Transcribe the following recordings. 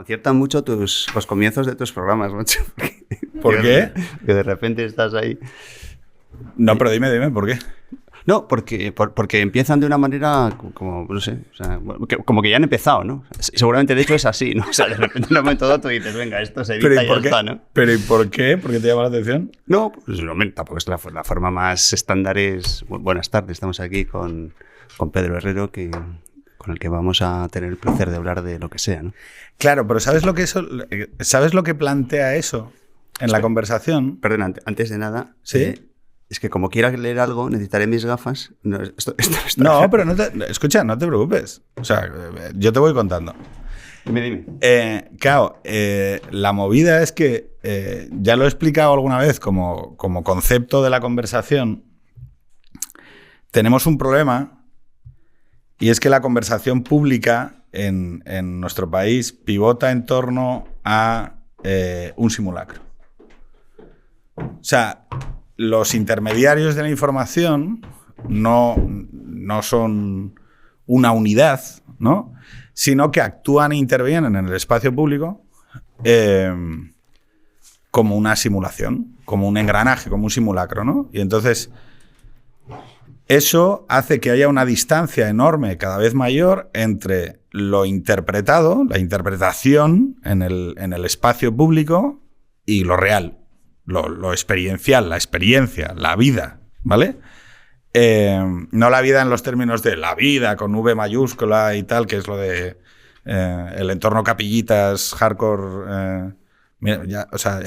desconciertan mucho los comienzos de tus programas, macho. ¿Por qué? Que de repente estás ahí. No, pero dime, ¿por qué? No, porque empiezan de una manera como, no sé, o sea, como que ya han empezado, ¿no? Seguramente, de hecho, es así, ¿no? O sea, de repente en un momento dado tú dices, venga, esto se edita y ya está, ¿no? ¿Pero y por qué? ¿Por qué te llama la atención? No, pues tampoco es la forma más estándar. Buenas tardes, estamos aquí con Pedro Herrero, con el que vamos a tener el placer de hablar de lo que sea, ¿no? Claro, pero ¿sabes lo que plantea eso en la conversación? Perdona, antes de nada... ¿Sí? Es que como quiera leer algo, necesitaré mis gafas. No, pero escucha, no te preocupes. O sea, yo te voy contando. Dime. Claro, la movida es que, ya lo he explicado alguna vez como concepto de la conversación, tenemos un problema, y es que la conversación pública en nuestro país pivota en torno a un simulacro. O sea, los intermediarios de la información no son una unidad, ¿no? Sino que actúan e intervienen en el espacio público como una simulación, como un engranaje, como un simulacro, ¿no? Y entonces eso hace que haya una distancia enorme, cada vez mayor, entre lo interpretado, la interpretación en el espacio público y lo real. Lo experiencial, la experiencia, la vida, ¿vale? No la vida en los términos de la vida con V mayúscula y tal, que es lo de el entorno capillitas, hardcore... mira, ya, o sea...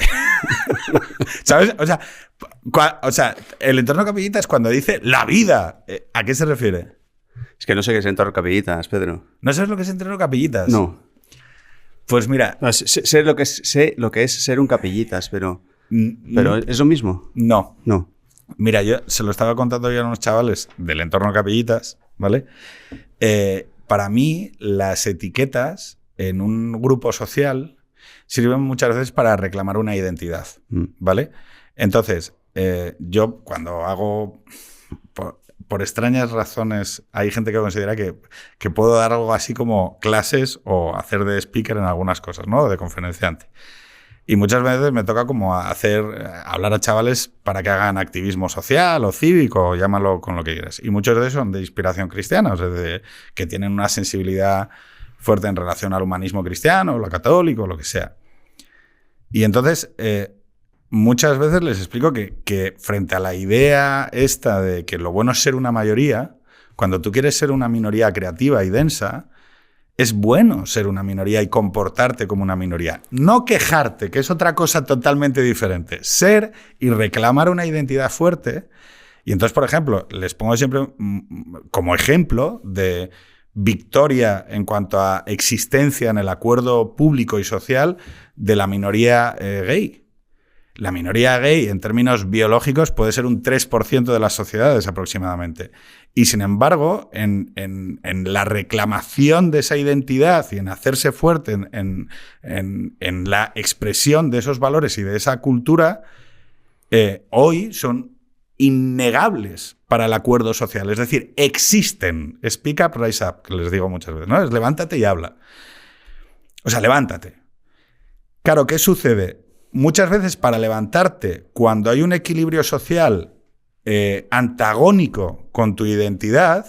¿Sabes? O sea, el entorno capillitas cuando dice la vida, ¿a qué se refiere? Es que no sé qué es entorno capillitas, Pedro. ¿No sabes lo que es entorno capillitas? No. Pues mira... No, sé lo que es ser un capillitas, pero ¿es lo mismo? No. No. Mira, yo se lo estaba contando yo a unos chavales del entorno capillitas, ¿vale? Para mí, las etiquetas en un grupo social sirven muchas veces para reclamar una identidad, ¿vale? Entonces, yo cuando hago... Por extrañas razones, hay gente que considera que puedo dar algo así como clases o hacer de speaker en algunas cosas, ¿no? De conferenciante. Y muchas veces me toca como hablar a chavales para que hagan activismo social o cívico, llámalo con lo que quieras. Y muchos de ellos son de inspiración cristiana, o sea, que tienen una sensibilidad fuerte en relación al humanismo cristiano, o lo católico, o lo que sea. Y entonces, muchas veces les explico que frente a la idea esta de que lo bueno es ser una mayoría, cuando tú quieres ser una minoría creativa y densa, es bueno ser una minoría y comportarte como una minoría. No quejarte, que es otra cosa totalmente diferente. Ser y reclamar una identidad fuerte. Y entonces, por ejemplo, les pongo siempre como ejemplo de victoria en cuanto a existencia en el acuerdo público y social de la minoría gay. La minoría gay, en términos biológicos, puede ser un 3% de las sociedades aproximadamente. Y, sin embargo, en la reclamación de esa identidad y en hacerse fuerte en la expresión de esos valores y de esa cultura, hoy son innegables para el acuerdo social. Es decir, existen. Speak up, rise up, que les digo muchas veces, ¿no? Es levántate y habla. O sea, levántate. Claro, ¿qué sucede? Muchas veces para levantarte, cuando hay un equilibrio social antagónico con tu identidad,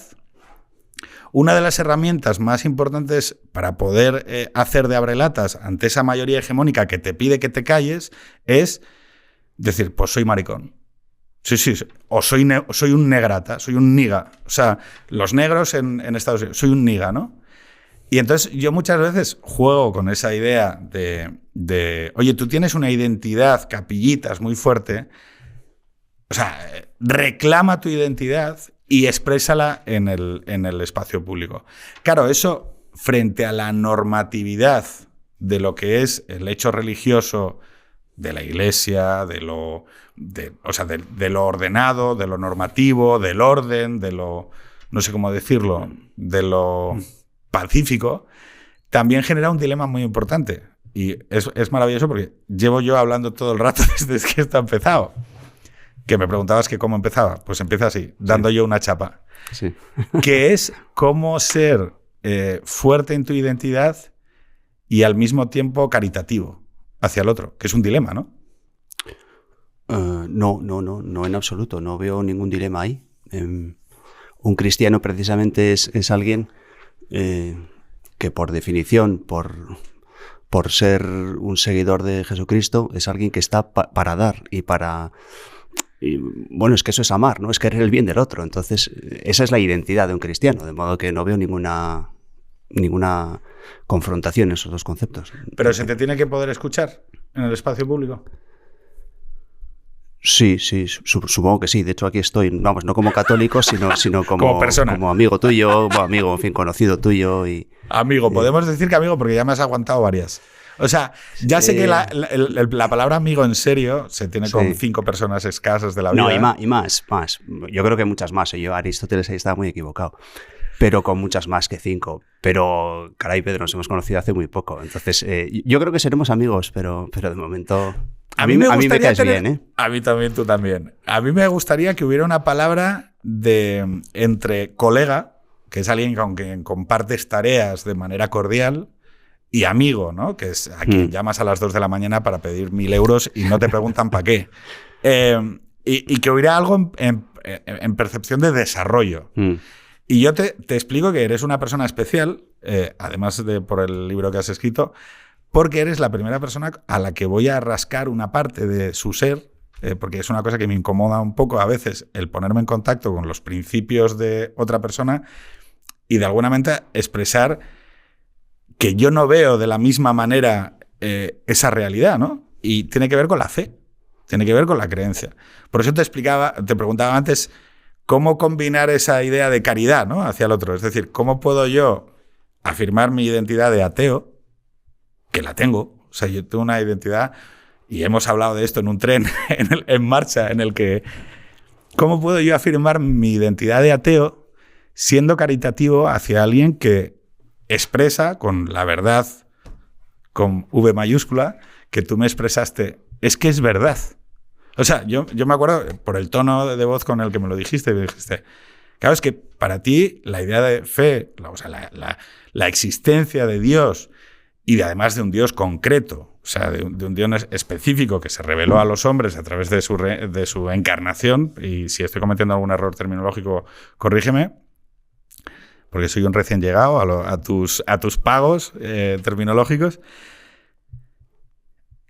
una de las herramientas más importantes para poder hacer de abrelatas ante esa mayoría hegemónica que te pide que te calles es decir, pues soy maricón. Sí. O soy un negrata, soy un niga. O sea, los negros en Estados Unidos, soy un niga, ¿no? Y entonces yo muchas veces juego con esa idea de oye, tú tienes una identidad capillitas muy fuerte, o sea, reclama tu identidad y exprésala en el espacio público. Claro, eso frente a la normatividad de lo que es el hecho religioso de la Iglesia, de lo ordenado, de lo normativo, del orden, de lo, no sé cómo decirlo, de lo pacífico, también genera un dilema muy importante. Y es maravilloso porque llevo yo hablando todo el rato desde que esto ha empezado. Que me preguntabas que cómo empezaba. Pues empieza así, dando yo una chapa. Sí. Que es cómo ser fuerte en tu identidad y al mismo tiempo caritativo hacia el otro, que es un dilema, ¿no? No en absoluto, no veo ningún dilema ahí. Un cristiano precisamente es alguien que por definición, por ser un seguidor de Jesucristo, es alguien que está para dar y para... Y, bueno, es que eso es amar, ¿no? Es querer el bien del otro. Entonces, esa es la identidad de un cristiano, de modo que no veo ninguna confrontación en esos dos conceptos. ¿Pero se te tiene que poder escuchar en el espacio público? Sí, supongo que sí. De hecho, aquí estoy, vamos, no como católico, sino como persona. Como amigo tuyo, amigo, en fin, conocido tuyo. Amigo, podemos decir que amigo porque ya me has aguantado varias. O sea, ya sé que la palabra amigo en serio se tiene con 5 personas escasas de la vida. No, y más. Yo creo que muchas más. Yo, Aristóteles ahí estaba muy equivocado. Pero con muchas más que 5. Pero, caray, Pedro, nos hemos conocido hace muy poco. Entonces, yo creo que seremos amigos, pero de momento... A mí me caes bien, ¿eh? A mí también, tú también. A mí me gustaría que hubiera una palabra entre colega, que es alguien con quien compartes tareas de manera cordial, y amigo, ¿no? Que es a quien llamas a las 2 de la mañana para pedir 1.000 euros y no te preguntan para qué. Y que hubiera algo en percepción de desarrollo. Y yo te explico que eres una persona especial, además de por el libro que has escrito, porque eres la primera persona a la que voy a rascar una parte de su ser, porque es una cosa que me incomoda un poco a veces el ponerme en contacto con los principios de otra persona y de alguna manera expresar que yo no veo de la misma manera esa realidad, ¿no? Y tiene que ver con la fe, tiene que ver con la creencia. Por eso te preguntaba antes cómo combinar esa idea de caridad, ¿no? Hacia el otro. Es decir, ¿cómo puedo yo afirmar mi identidad de ateo? Que la tengo. O sea, yo tengo una identidad, y hemos hablado de esto en un tren en marcha, en el que... ¿Cómo puedo yo afirmar mi identidad de ateo siendo caritativo hacia alguien que expresa con la verdad, con V mayúscula, que tú me expresaste? Es que es verdad. O sea, yo me acuerdo, por el tono de voz con el que me lo dijiste, claro, es que para ti la idea de fe, o sea, la existencia de Dios, y además de un Dios concreto, o sea, de un Dios específico que se reveló a los hombres a través de su encarnación, y si estoy cometiendo algún error terminológico, corrígeme, porque soy un recién llegado a tus pagos terminológicos.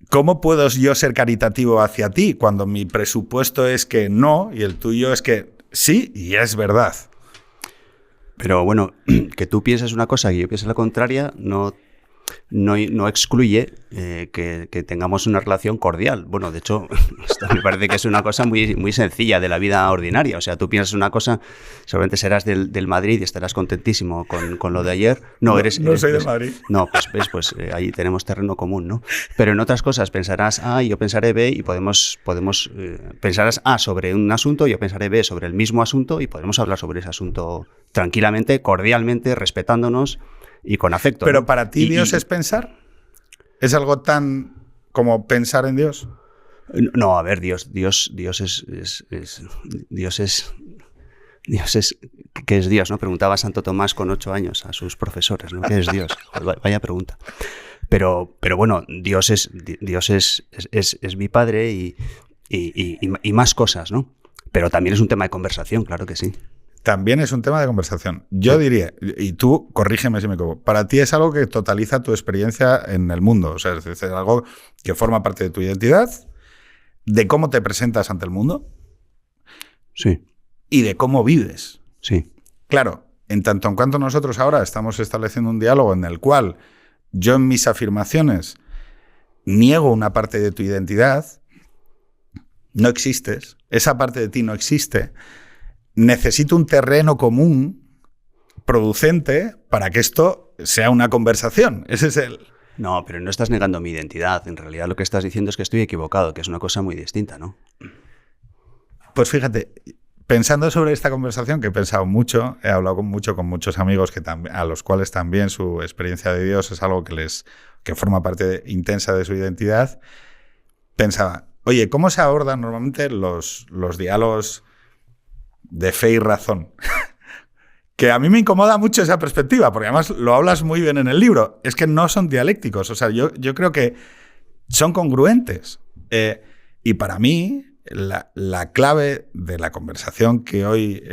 ¿Cómo puedo yo ser caritativo hacia ti cuando mi presupuesto es que no y el tuyo es que sí y es verdad? Pero bueno, que tú pienses una cosa y yo piense la contraria no excluye que tengamos una relación cordial. Bueno, de hecho, esto me parece que es una cosa muy, muy sencilla de la vida ordinaria. O sea, tú piensas una cosa, seguramente serás del Madrid y estarás contentísimo con lo de ayer. No soy del Madrid. No, pues ahí tenemos terreno común, ¿no? Pero en otras cosas pensarás A y yo pensaré B y pensarás A sobre un asunto y yo pensaré B sobre el mismo asunto y podremos hablar sobre ese asunto tranquilamente, cordialmente, respetándonos y con afecto. Pero para ti Dios es pensar. ¿Es algo tan como pensar en Dios? No, a ver, Dios es ¿qué es Dios? ¿No? Preguntaba Santo Tomás con 8 años a sus profesores, ¿no? ¿Qué es Dios? Vaya pregunta. Pero bueno, Dios es mi padre y más cosas, ¿no? Pero también es un tema de conversación, claro que sí. También es un tema de conversación. Yo diría, y tú corrígeme si me equivoco, para ti es algo que totaliza tu experiencia en el mundo. O sea, es algo que forma parte de tu identidad, de cómo te presentas ante el mundo. Sí. Y de cómo vives. Sí. Claro, en tanto en cuanto nosotros ahora estamos estableciendo un diálogo en el cual yo en mis afirmaciones niego una parte de tu identidad, no existes, esa parte de ti no existe. Necesito un terreno común producente para que esto sea una conversación. Ese es el... No, pero no estás negando mi identidad. En realidad lo que estás diciendo es que estoy equivocado, que es una cosa muy distinta, ¿no? Pues fíjate, pensando sobre esta conversación, que he pensado mucho, he hablado con muchos amigos a los cuales también su experiencia de Dios es algo que forma parte intensa de su identidad, pensaba, oye, ¿cómo se abordan normalmente los diálogos de fe y razón? que a mí me incomoda mucho esa perspectiva, porque además lo hablas muy bien en el libro. Es que no son dialécticos. O sea, yo creo que son congruentes. Y para mí, la clave de la conversación que hoy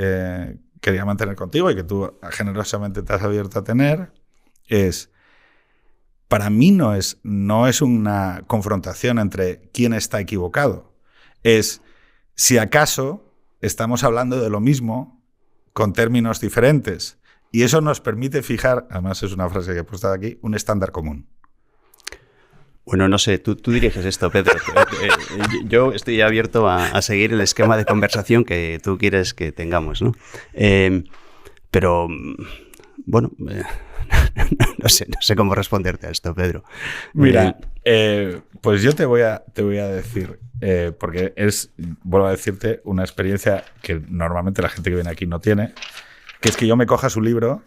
quería mantener contigo y que tú generosamente te has abierto a tener es... Para mí no es una confrontación entre quién está equivocado. Es si acaso estamos hablando de lo mismo con términos diferentes. Y eso nos permite fijar, además es una frase que he puesto aquí, un estándar común. Bueno, no sé, tú diriges esto, Pedro. Yo estoy abierto a seguir el esquema de conversación que tú quieres que tengamos, ¿no? Pero, bueno... No sé cómo responderte a esto, Pedro. Mira, pues yo te voy a decir, porque vuelvo a decirte, una experiencia que normalmente la gente que viene aquí no tiene, que es que yo me coja su libro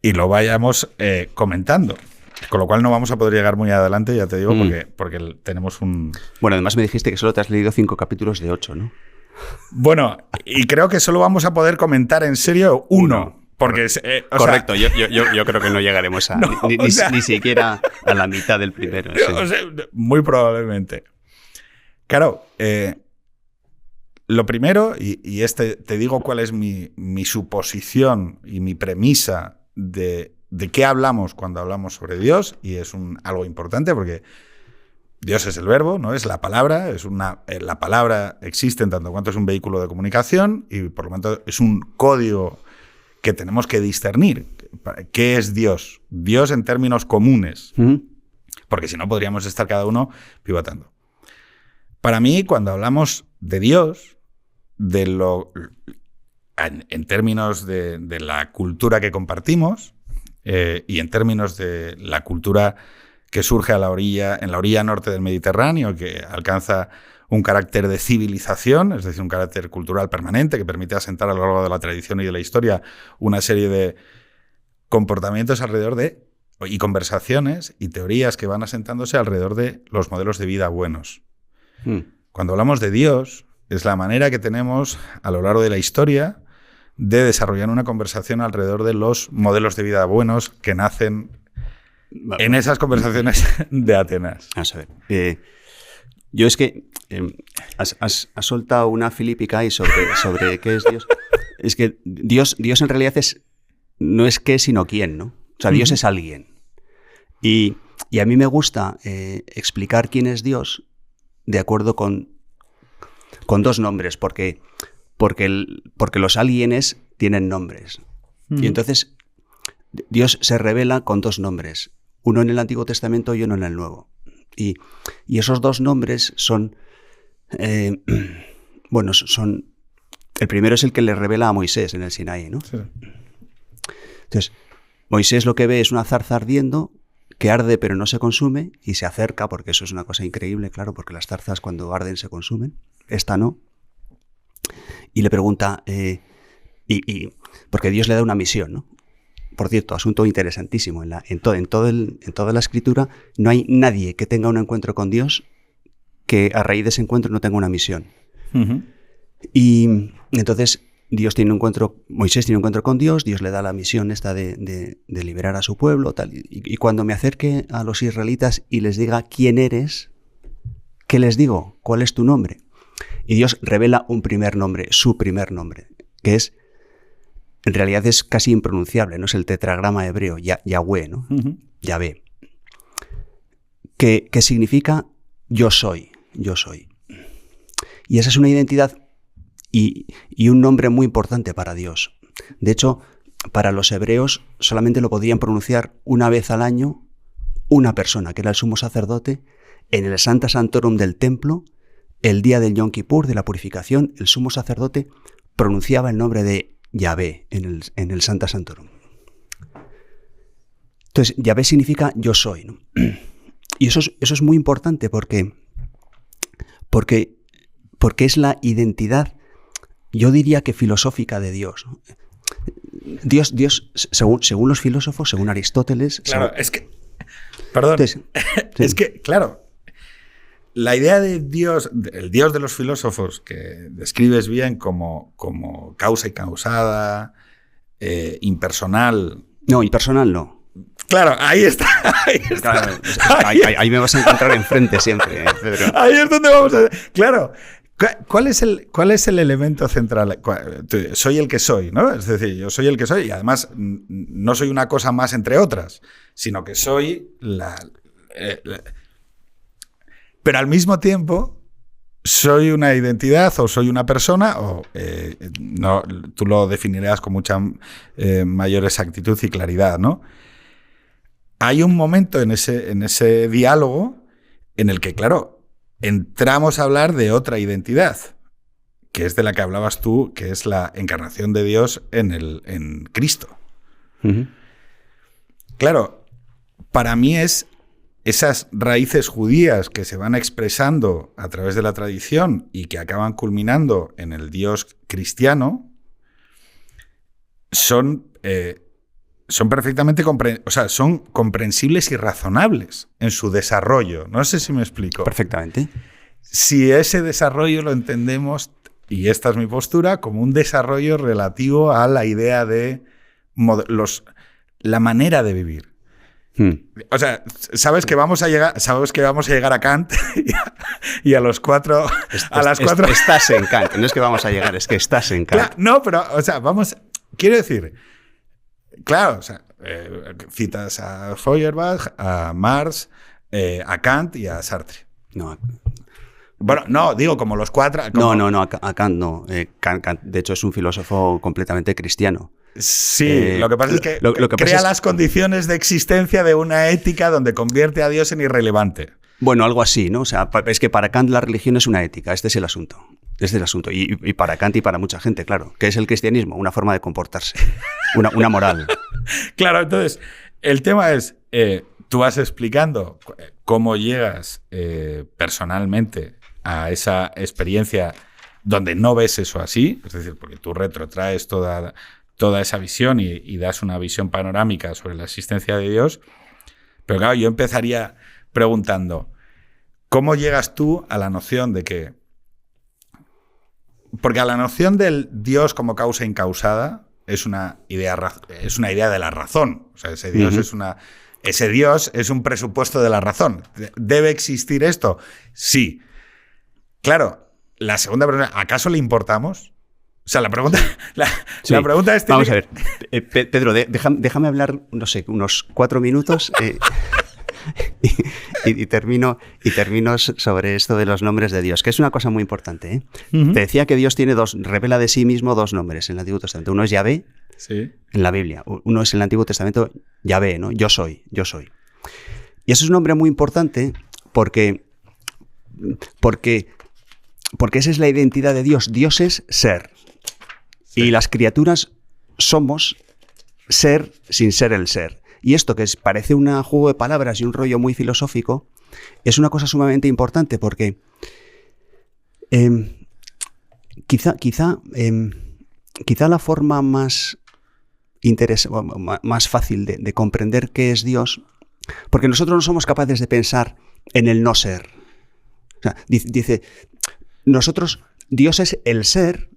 y lo vayamos comentando. Con lo cual no vamos a poder llegar muy adelante, ya te digo, porque tenemos un... Bueno, además me dijiste que solo te has leído 5 capítulos de 8, ¿no? Bueno, y creo que solo vamos a poder comentar en serio uno. Porque, correcto, yo creo que no llegaremos a ni siquiera a la mitad del primero. Sí. O sea, muy probablemente. Claro, lo primero, y te digo cuál es mi suposición y mi premisa de qué hablamos cuando hablamos sobre Dios, y es algo importante porque Dios es el verbo, ¿no? Es la palabra, la palabra existe en tanto cuanto es un vehículo de comunicación y por lo tanto es un código que tenemos que discernir. ¿Qué es Dios? Dios en términos comunes. Porque si no, podríamos estar cada uno pivotando. Para mí, cuando hablamos de Dios, en términos de la cultura que compartimos y en términos de la cultura que surge en la orilla norte del Mediterráneo, que alcanza un carácter de civilización, es decir, un carácter cultural permanente que permite asentar a lo largo de la tradición y de la historia una serie de comportamientos y conversaciones y teorías que van asentándose alrededor de los modelos de vida buenos. Cuando hablamos de Dios, es la manera que tenemos a lo largo de la historia de desarrollar una conversación alrededor de los modelos de vida buenos que nacen en esas conversaciones de Atenas. Vamos a ver. Yo es que has soltado una filípica ahí sobre qué es Dios. Es que Dios en realidad no es qué, sino quién, ¿no? O sea, Dios es alguien. Y a mí me gusta explicar quién es Dios de acuerdo con 2 nombres, porque los alguienes tienen nombres. Y entonces Dios se revela con 2 nombres, uno en el Antiguo Testamento y uno en el Nuevo. Y esos 2 nombres son, el primero es el que le revela a Moisés en el Sinaí, ¿no? Sí. Entonces, Moisés lo que ve es una zarza ardiendo que arde pero no se consume y se acerca, porque eso es una cosa increíble, claro, porque las zarzas cuando arden se consumen, esta no. Y le pregunta, porque Dios le da una misión, ¿no? Por cierto, asunto interesantísimo. En toda la Escritura no hay nadie que tenga un encuentro con Dios que a raíz de ese encuentro no tenga una misión. Y entonces Moisés tiene un encuentro con Dios, Dios le da la misión esta de liberar a su pueblo, tal. Y cuando me acerque a los israelitas y les diga quién eres, ¿qué les digo? ¿Cuál es tu nombre? Y Dios revela un primer nombre, su primer nombre, que es, en realidad es casi impronunciable, ¿no? Es el tetragrama hebreo, Yahweh, ¿no? Yahvé. Que significa yo soy. Y esa es una identidad y un nombre muy importante para Dios. De hecho, para los hebreos solamente lo podían pronunciar una vez al año una persona, que era el sumo sacerdote, en el Sancta Sanctorum del templo, el día del Yom Kippur, de la purificación, el sumo sacerdote pronunciaba el nombre de Yahvé en el Sancta Sanctorum. Entonces, Yahvé significa yo soy, ¿no? Y eso es muy importante porque es la identidad, yo diría que filosófica de Dios, ¿no? Dios según los filósofos, según Aristóteles... Claro, es que, claro, la idea de Dios, el Dios de los filósofos, que describes bien como causa y causada, impersonal. No, impersonal no. Claro, ahí está. Claro, ahí me vas a encontrar enfrente siempre, Pedro. Ahí es donde vamos a... Claro. ¿Cuál es el elemento central? Soy el que soy, ¿no? Es decir, yo soy el que soy y además no soy una cosa más entre otras, sino que soy pero al mismo tiempo soy una identidad o soy una persona o no, tú lo definirás con mucha mayor exactitud y claridad, ¿no? Hay un momento en ese diálogo en el que, claro, entramos a hablar de otra identidad, que es de la que hablabas tú, que es la encarnación de Dios en Cristo. Uh-huh. Claro, para mí es esas raíces judías que se van expresando a través de la tradición y que acaban culminando en el Dios cristiano, son perfectamente son comprensibles y razonables en su desarrollo. No sé si me explico. Perfectamente. Si ese desarrollo lo entendemos, y esta es mi postura, como un desarrollo relativo a la idea de la manera de vivir. O sea, sabes que vamos a llegar a Kant y a los cuatro... Estás en Kant. No es que vamos a llegar, es que estás en Kant. Claro, no, pero, o sea, quiero decir... Claro, o sea, citas a Feuerbach, a Marx, a Kant y a Sartre. No. Bueno, no, digo como los cuatro... No, a Kant no. Kant, de hecho, es un filósofo completamente cristiano. Sí, lo que pasa es que crea las condiciones de existencia de una ética donde convierte a Dios en irrelevante. Bueno, algo así, ¿no? O sea, es que para Kant la religión es una ética, este es el asunto. Y para Kant y para mucha gente, claro. ¿Qué es el cristianismo? Una forma de comportarse, una moral. Claro, entonces, el tema es, tú vas explicando cómo llegas personalmente a esa experiencia donde no ves eso así, es decir, porque tú retrotraes toda esa visión y das una visión panorámica sobre la existencia de Dios. Pero claro, yo empezaría preguntando, ¿cómo llegas tú a la noción de que... Porque a la noción del Dios como causa incausada es una idea de la razón. O sea, ese Dios ese Dios es un presupuesto de la razón. ¿Debe existir esto? Sí. Claro, la segunda pregunta, ¿acaso le importamos? O sea, la pregunta es... Vamos a ver. Pedro, déjame hablar, no sé, unos 4 minutos y termino sobre esto de los nombres de Dios, que es una cosa muy importante, ¿eh? Uh-huh. Te decía que Dios revela de sí mismo 2 nombres en el Antiguo Testamento. Uno es Yahvé, sí, en la Biblia. Uno es en el Antiguo Testamento Yahvé, ¿no? Yo soy. Y eso es un nombre muy importante porque esa es la identidad de Dios. Dios es ser. Sí. Y las criaturas somos ser sin ser el ser. Y esto, que parece un juego de palabras y un rollo muy filosófico, es una cosa sumamente importante porque quizá la forma más fácil de comprender qué es Dios, porque nosotros no somos capaces de pensar en el no ser. O sea, dice, Dios es el ser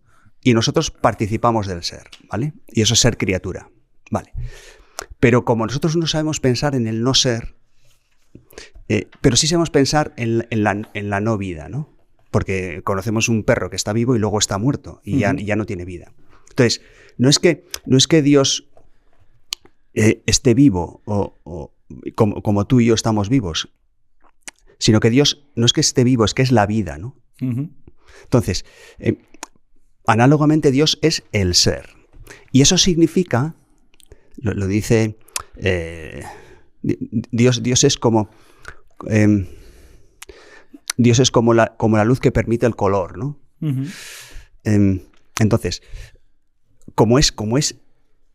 y nosotros participamos del ser, ¿vale? Y eso es ser criatura, ¿vale? Pero como nosotros no sabemos pensar en el no ser, pero sí sabemos pensar en la no vida, ¿no? Porque conocemos un perro que está vivo y luego está muerto y ya no tiene vida. Entonces, no es que Dios esté vivo o como tú y yo estamos vivos, sino que Dios no es que esté vivo, es que es la vida, ¿no? Uh-huh. Entonces, análogamente Dios es el ser. Y eso significa... Lo dice, Dios es como Dios es como la luz que permite el color, ¿no? Uh-huh. Entonces, como es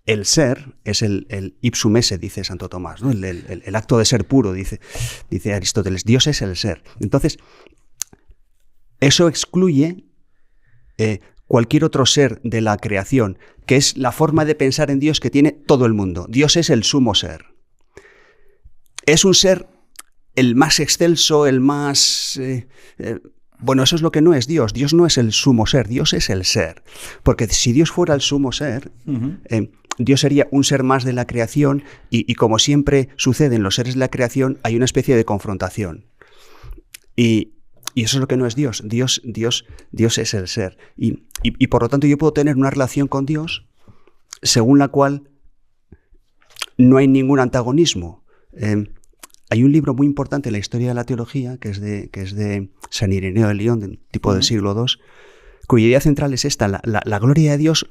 el ser, es el ipsum esse, dice Santo Tomás, ¿no? El acto de ser puro, dice Aristóteles. Dios es el ser. Entonces, eso excluye cualquier otro ser de la creación, que es la forma de pensar en Dios que tiene todo el mundo. Dios es el sumo ser. Es un ser el más excelso, el más Bueno, eso es lo que no es Dios. Dios no es el sumo ser, Dios es el ser. Porque si Dios fuera el sumo ser, Dios sería un ser más de la creación y como siempre sucede en los seres de la creación, hay una especie de confrontación. Y eso es lo que no es Dios. Dios es el ser. Y por lo tanto yo puedo tener una relación con Dios según la cual no hay ningún antagonismo. Hay un libro muy importante en la historia de la teología, que es de San Ireneo de León, del tipo del siglo II, cuya idea central es esta: la gloria de Dios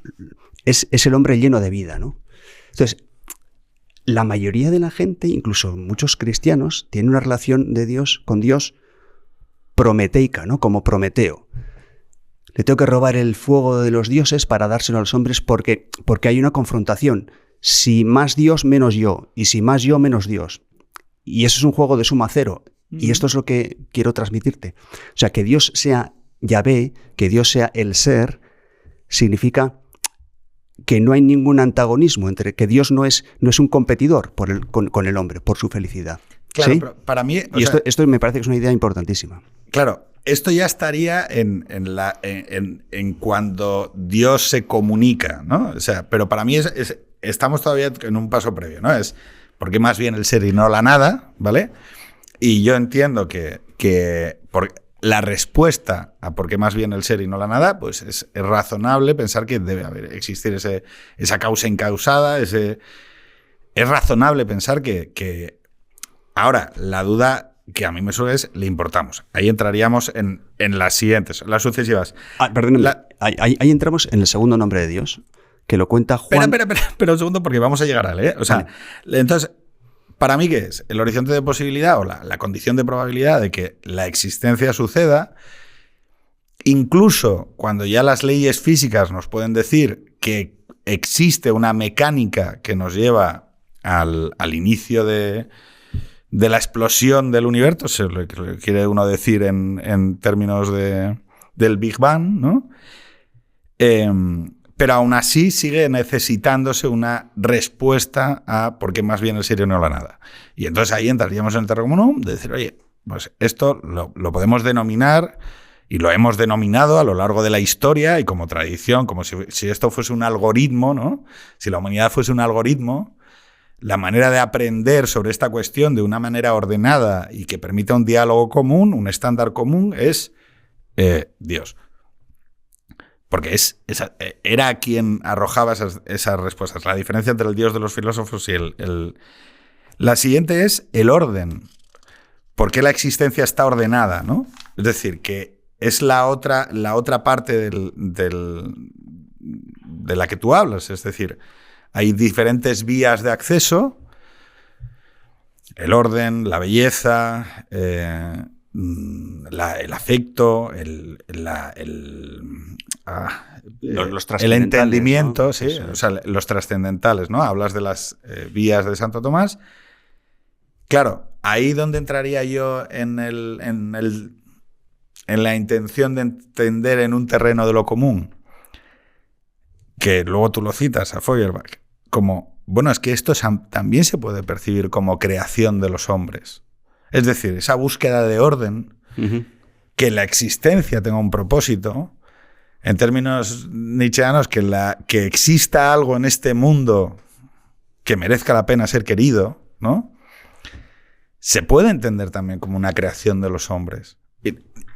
es el hombre lleno de vida, ¿no? Entonces, la mayoría de la gente, incluso muchos cristianos, tienen una relación de Dios con Dios prometeica, ¿no? Como Prometeo. Le tengo que robar el fuego de los dioses para dárselo a los hombres porque hay una confrontación. Si más Dios, menos yo. Y si más yo, menos Dios. Y eso es un juego de suma cero. Y esto es lo que quiero transmitirte. O sea, que Dios sea Yahvé, que Dios sea el ser, significa que no hay ningún antagonismo entre que Dios no es un competidor con el hombre, por su felicidad. Claro, ¿sí? pero para mí... Y esto me parece que es una idea importantísima. Claro, esto ya estaría en cuando Dios se comunica, ¿no? O sea, pero para mí estamos todavía en un paso previo, ¿no? Es porque más bien el ser y no la nada, ¿vale? Y yo entiendo que la respuesta a por qué más bien el ser y no la nada, pues es razonable pensar que debe existir esa causa incausada, es razonable pensar que... Ahora, la duda que a mí me surge es, le importamos. Ahí entraríamos en las siguientes, las sucesivas. Perdóname, ahí entramos en el segundo nombre de Dios, que lo cuenta Juan... Espera un segundo, porque vamos a llegar a él, ¿eh? O sea, vale. Entonces, ¿para mí qué es? El horizonte de posibilidad o la condición de probabilidad de que la existencia suceda, incluso cuando ya las leyes físicas nos pueden decir que existe una mecánica que nos lleva al inicio de la explosión del universo, se lo quiere uno decir en términos del Big Bang, ¿no? Pero aún así sigue necesitándose una respuesta a por qué más bien el ser y no la nada. Y entonces ahí entraríamos en el terreno común de decir, oye, pues esto lo podemos denominar, y lo hemos denominado a lo largo de la historia y como tradición, como si esto fuese un algoritmo, ¿no? Si la humanidad fuese un algoritmo, la manera de aprender sobre esta cuestión de una manera ordenada y que permita un diálogo común, un estándar común, es Dios. Porque era quien arrojaba esas respuestas. La diferencia entre el Dios de los filósofos y la siguiente es el orden. ¿Por qué la existencia está ordenada, ¿no? Es decir, que es la otra parte de la que tú hablas. Es decir, hay diferentes vías de acceso, el orden, la belleza, el afecto, el entendimiento, ¿no? Sí, o sea, los trascendentales, ¿no? Hablas de las vías de Santo Tomás. Claro, ahí donde entraría yo en la intención de entender en un terreno de lo común, que luego tú lo citas a Feuerbach, como, bueno, es que esto también se puede percibir como creación de los hombres. Es decir, esa búsqueda de orden, que la existencia tenga un propósito, en términos nietzscheanos, que exista algo en este mundo que merezca la pena ser querido, ¿no? Se puede entender también como una creación de los hombres.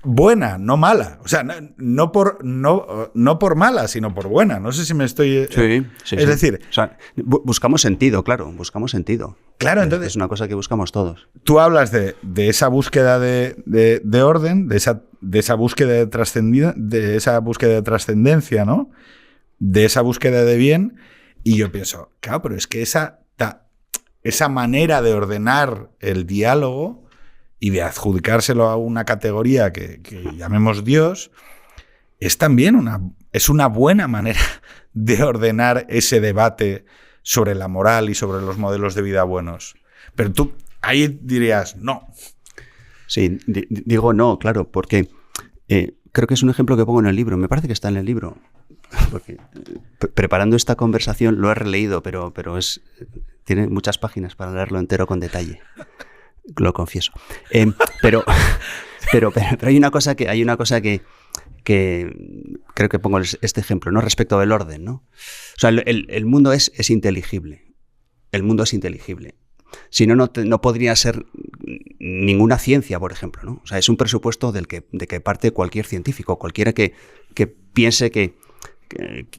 Buena, no mala. O sea, no por mala, sino por buena. No sé si me estoy... Sí. Es decir... O sea, buscamos sentido, claro, buscamos sentido. Claro, entonces... Es una cosa que buscamos todos. Tú hablas de esa búsqueda de orden, de esa búsqueda de trascendencia, ¿no? De esa búsqueda de bien, y yo pienso, claro, pero es que esa manera de ordenar el diálogo y de adjudicárselo a una categoría que llamemos Dios, es también una buena manera de ordenar ese debate sobre la moral y sobre los modelos de vida buenos. Pero tú ahí dirías no. Sí, digo no, claro, porque creo que es un ejemplo que pongo en el libro. Me parece que está en el libro. Porque preparando esta conversación lo he releído, pero tiene muchas páginas para leerlo entero con detalle. Lo confieso. Pero Pero hay una cosa que creo que pongo este ejemplo, ¿no? Respecto del orden, ¿no? O sea, el mundo es inteligible. El mundo es inteligible. Si no, no podría ser ninguna ciencia, por ejemplo, ¿no? O sea, es un presupuesto de que parte cualquier científico, cualquiera que piense que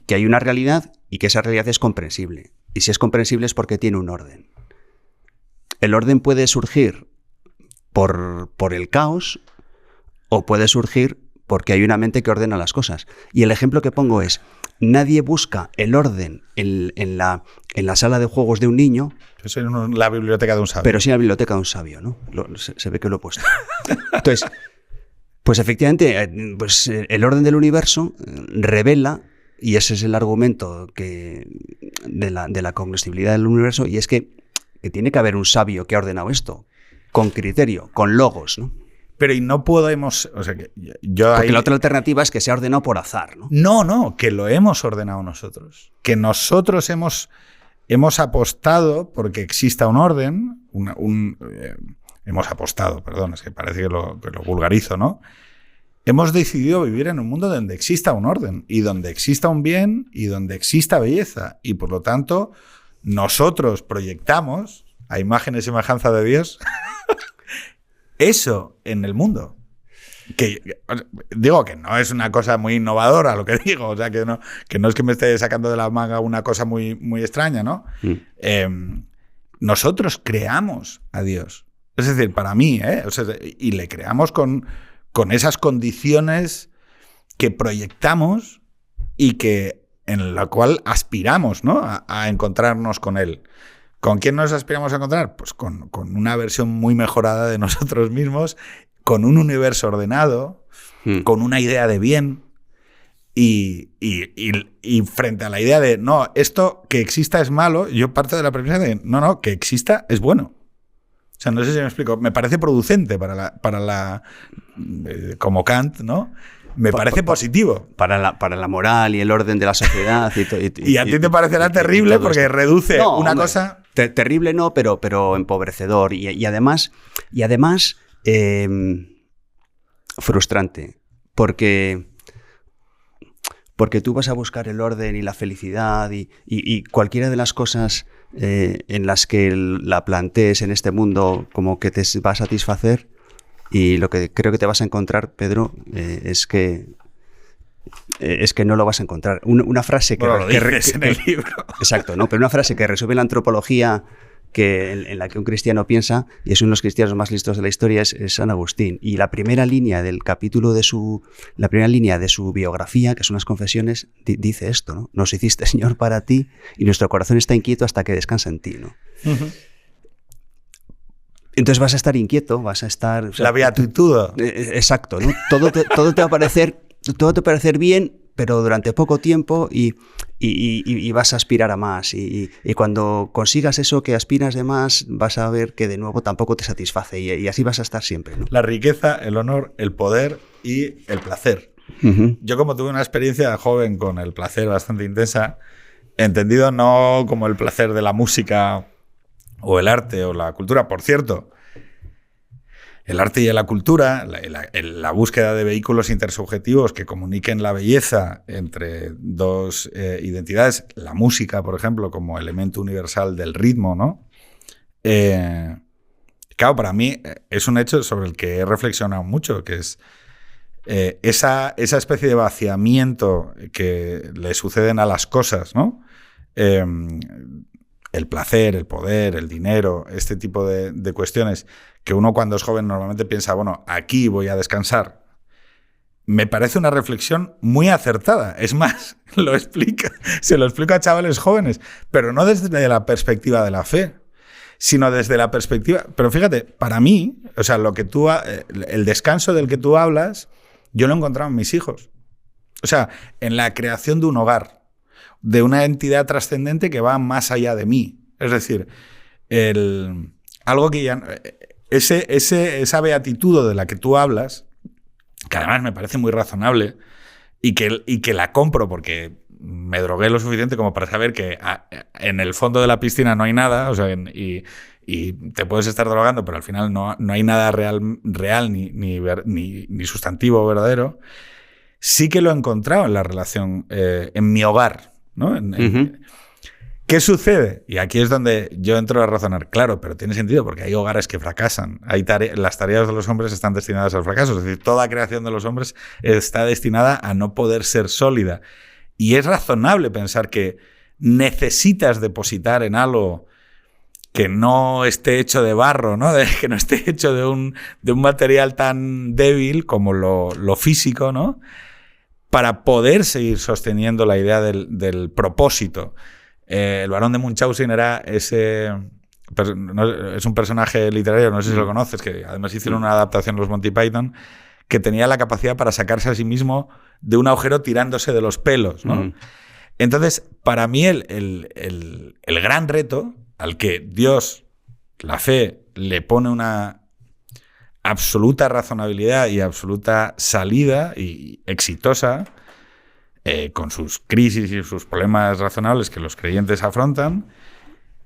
hay una realidad y que esa realidad es comprensible. Y si es comprensible es porque tiene un orden. El orden puede surgir por el caos o puede surgir porque hay una mente que ordena las cosas. Y el ejemplo que pongo es, nadie busca el orden en la sala de juegos de un niño. Eso es la biblioteca de un sabio. Pero sí en la biblioteca de un sabio, ¿no? Se ve que lo he puesto. Entonces, pues efectivamente, pues el orden del universo revela, y ese es el argumento de la cognoscibilidad del universo, y es que tiene que haber un sabio que ha ordenado esto, con criterio, con logos, ¿no? Pero y no podemos... O sea, que porque la otra alternativa es que se ha ordenado por azar, ¿no? No, que lo hemos ordenado nosotros. Que nosotros hemos apostado porque exista un orden, hemos apostado, perdón, es que parece que lo vulgarizo, ¿no? Hemos decidido vivir en un mundo donde exista un orden, y donde exista un bien, y donde exista belleza. Y por lo tanto, nosotros proyectamos, a imagen y semejanza de Dios, eso en el mundo. Que digo que no es una cosa muy innovadora lo que digo, o sea, que no es que me esté sacando de la manga una cosa muy, muy extraña, ¿no? Nosotros creamos a Dios. Es decir, para mí, o sea, y le creamos con esas condiciones que proyectamos y que en la cual aspiramos, ¿no? a encontrarnos con Él. ¿Con quién nos aspiramos a encontrar? Pues con una versión muy mejorada de nosotros mismos, con un universo ordenado, con una idea de bien, y frente a la idea de, no, esto que exista es malo, yo parto de la premisa de, no, que exista es bueno. O sea, no sé si me explico. Me parece producente como Kant, ¿no? Me parece positivo. Para la moral y el orden de la sociedad. Y a ti te parecerá terrible porque reduce una cosa... Terrible no, pero empobrecedor. Y además frustrante. Porque tú vas a buscar el orden y la felicidad y cualquiera de las cosas en las que la plantees en este mundo como que te va a satisfacer, y lo que creo que te vas a encontrar, Pedro, es que no lo vas a encontrar. Una frase que... Bueno, lo dices en el libro. Exacto, ¿no? Pero una frase que resume la antropología en la que un cristiano piensa, y es uno de los cristianos más listos de la historia, es San Agustín. Y la primera línea del capítulo la primera línea de su biografía, que son las confesiones, dice esto, ¿no? Nos hiciste, Señor, para ti, y nuestro corazón está inquieto hasta que descansa en ti, ¿no? Uh-huh. Entonces vas a estar inquieto, vas a estar... O sea, la beatitud. Exacto, ¿no? Todo te va a parecer bien, pero durante poco tiempo, y vas a aspirar a más. Y cuando consigas eso que aspiras de más, vas a ver que de nuevo tampoco te satisface, y así vas a estar siempre, ¿no? La riqueza, el honor, el poder y el placer. Uh-huh. Yo, como tuve una experiencia joven con el placer bastante intensa, entendido no como el placer de la música o el arte o la cultura. Por cierto, el arte y la cultura, la búsqueda de vehículos intersubjetivos que comuniquen la belleza entre dos identidades, la música, por ejemplo, como elemento universal del ritmo, ¿no? Claro, para mí es un hecho sobre el que he reflexionado mucho, que es esa especie de vaciamiento que le suceden a las cosas, ¿no? El placer, el poder, el dinero, este tipo de cuestiones que uno cuando es joven normalmente piensa, bueno, aquí voy a descansar. Me parece una reflexión muy acertada. Es más, se lo explico a chavales jóvenes, pero no desde la perspectiva de la fe, sino desde la perspectiva... Pero fíjate, para mí, o sea, el descanso del que tú hablas, yo lo he encontrado en mis hijos. O sea, en la creación de un hogar, de una entidad trascendente que va más allá de mí. Es decir, algo que ya... Esa beatitud de la que tú hablas, que además me parece muy razonable y que la compro porque me drogué lo suficiente como para saber que en el fondo de la piscina no hay nada, o sea, y y te puedes estar drogando, pero al final no hay nada real ni sustantivo verdadero, sí que lo he encontrado en la relación, en mi hogar, ¿no? ¿Qué sucede? Y aquí es donde yo entro a razonar. Claro, pero tiene sentido porque hay hogares que fracasan. Las tareas de los hombres están destinadas al fracaso. Es decir, toda creación de los hombres está destinada a no poder ser sólida. Y es razonable pensar que necesitas depositar en algo que no esté hecho de barro, ¿no? Que no esté hecho de un material tan débil como lo físico, ¿no? Para poder seguir sosteniendo la idea del propósito. El barón de Munchausen era es un personaje literario, no sé si lo conoces, que además hicieron una adaptación los Monty Python, que tenía la capacidad para sacarse a sí mismo de un agujero tirándose de los pelos, ¿no? Entonces, para mí el gran reto al que Dios, la fe, le pone una absoluta razonabilidad y absoluta salida y exitosa, con sus crisis y sus problemas razonables que los creyentes afrontan,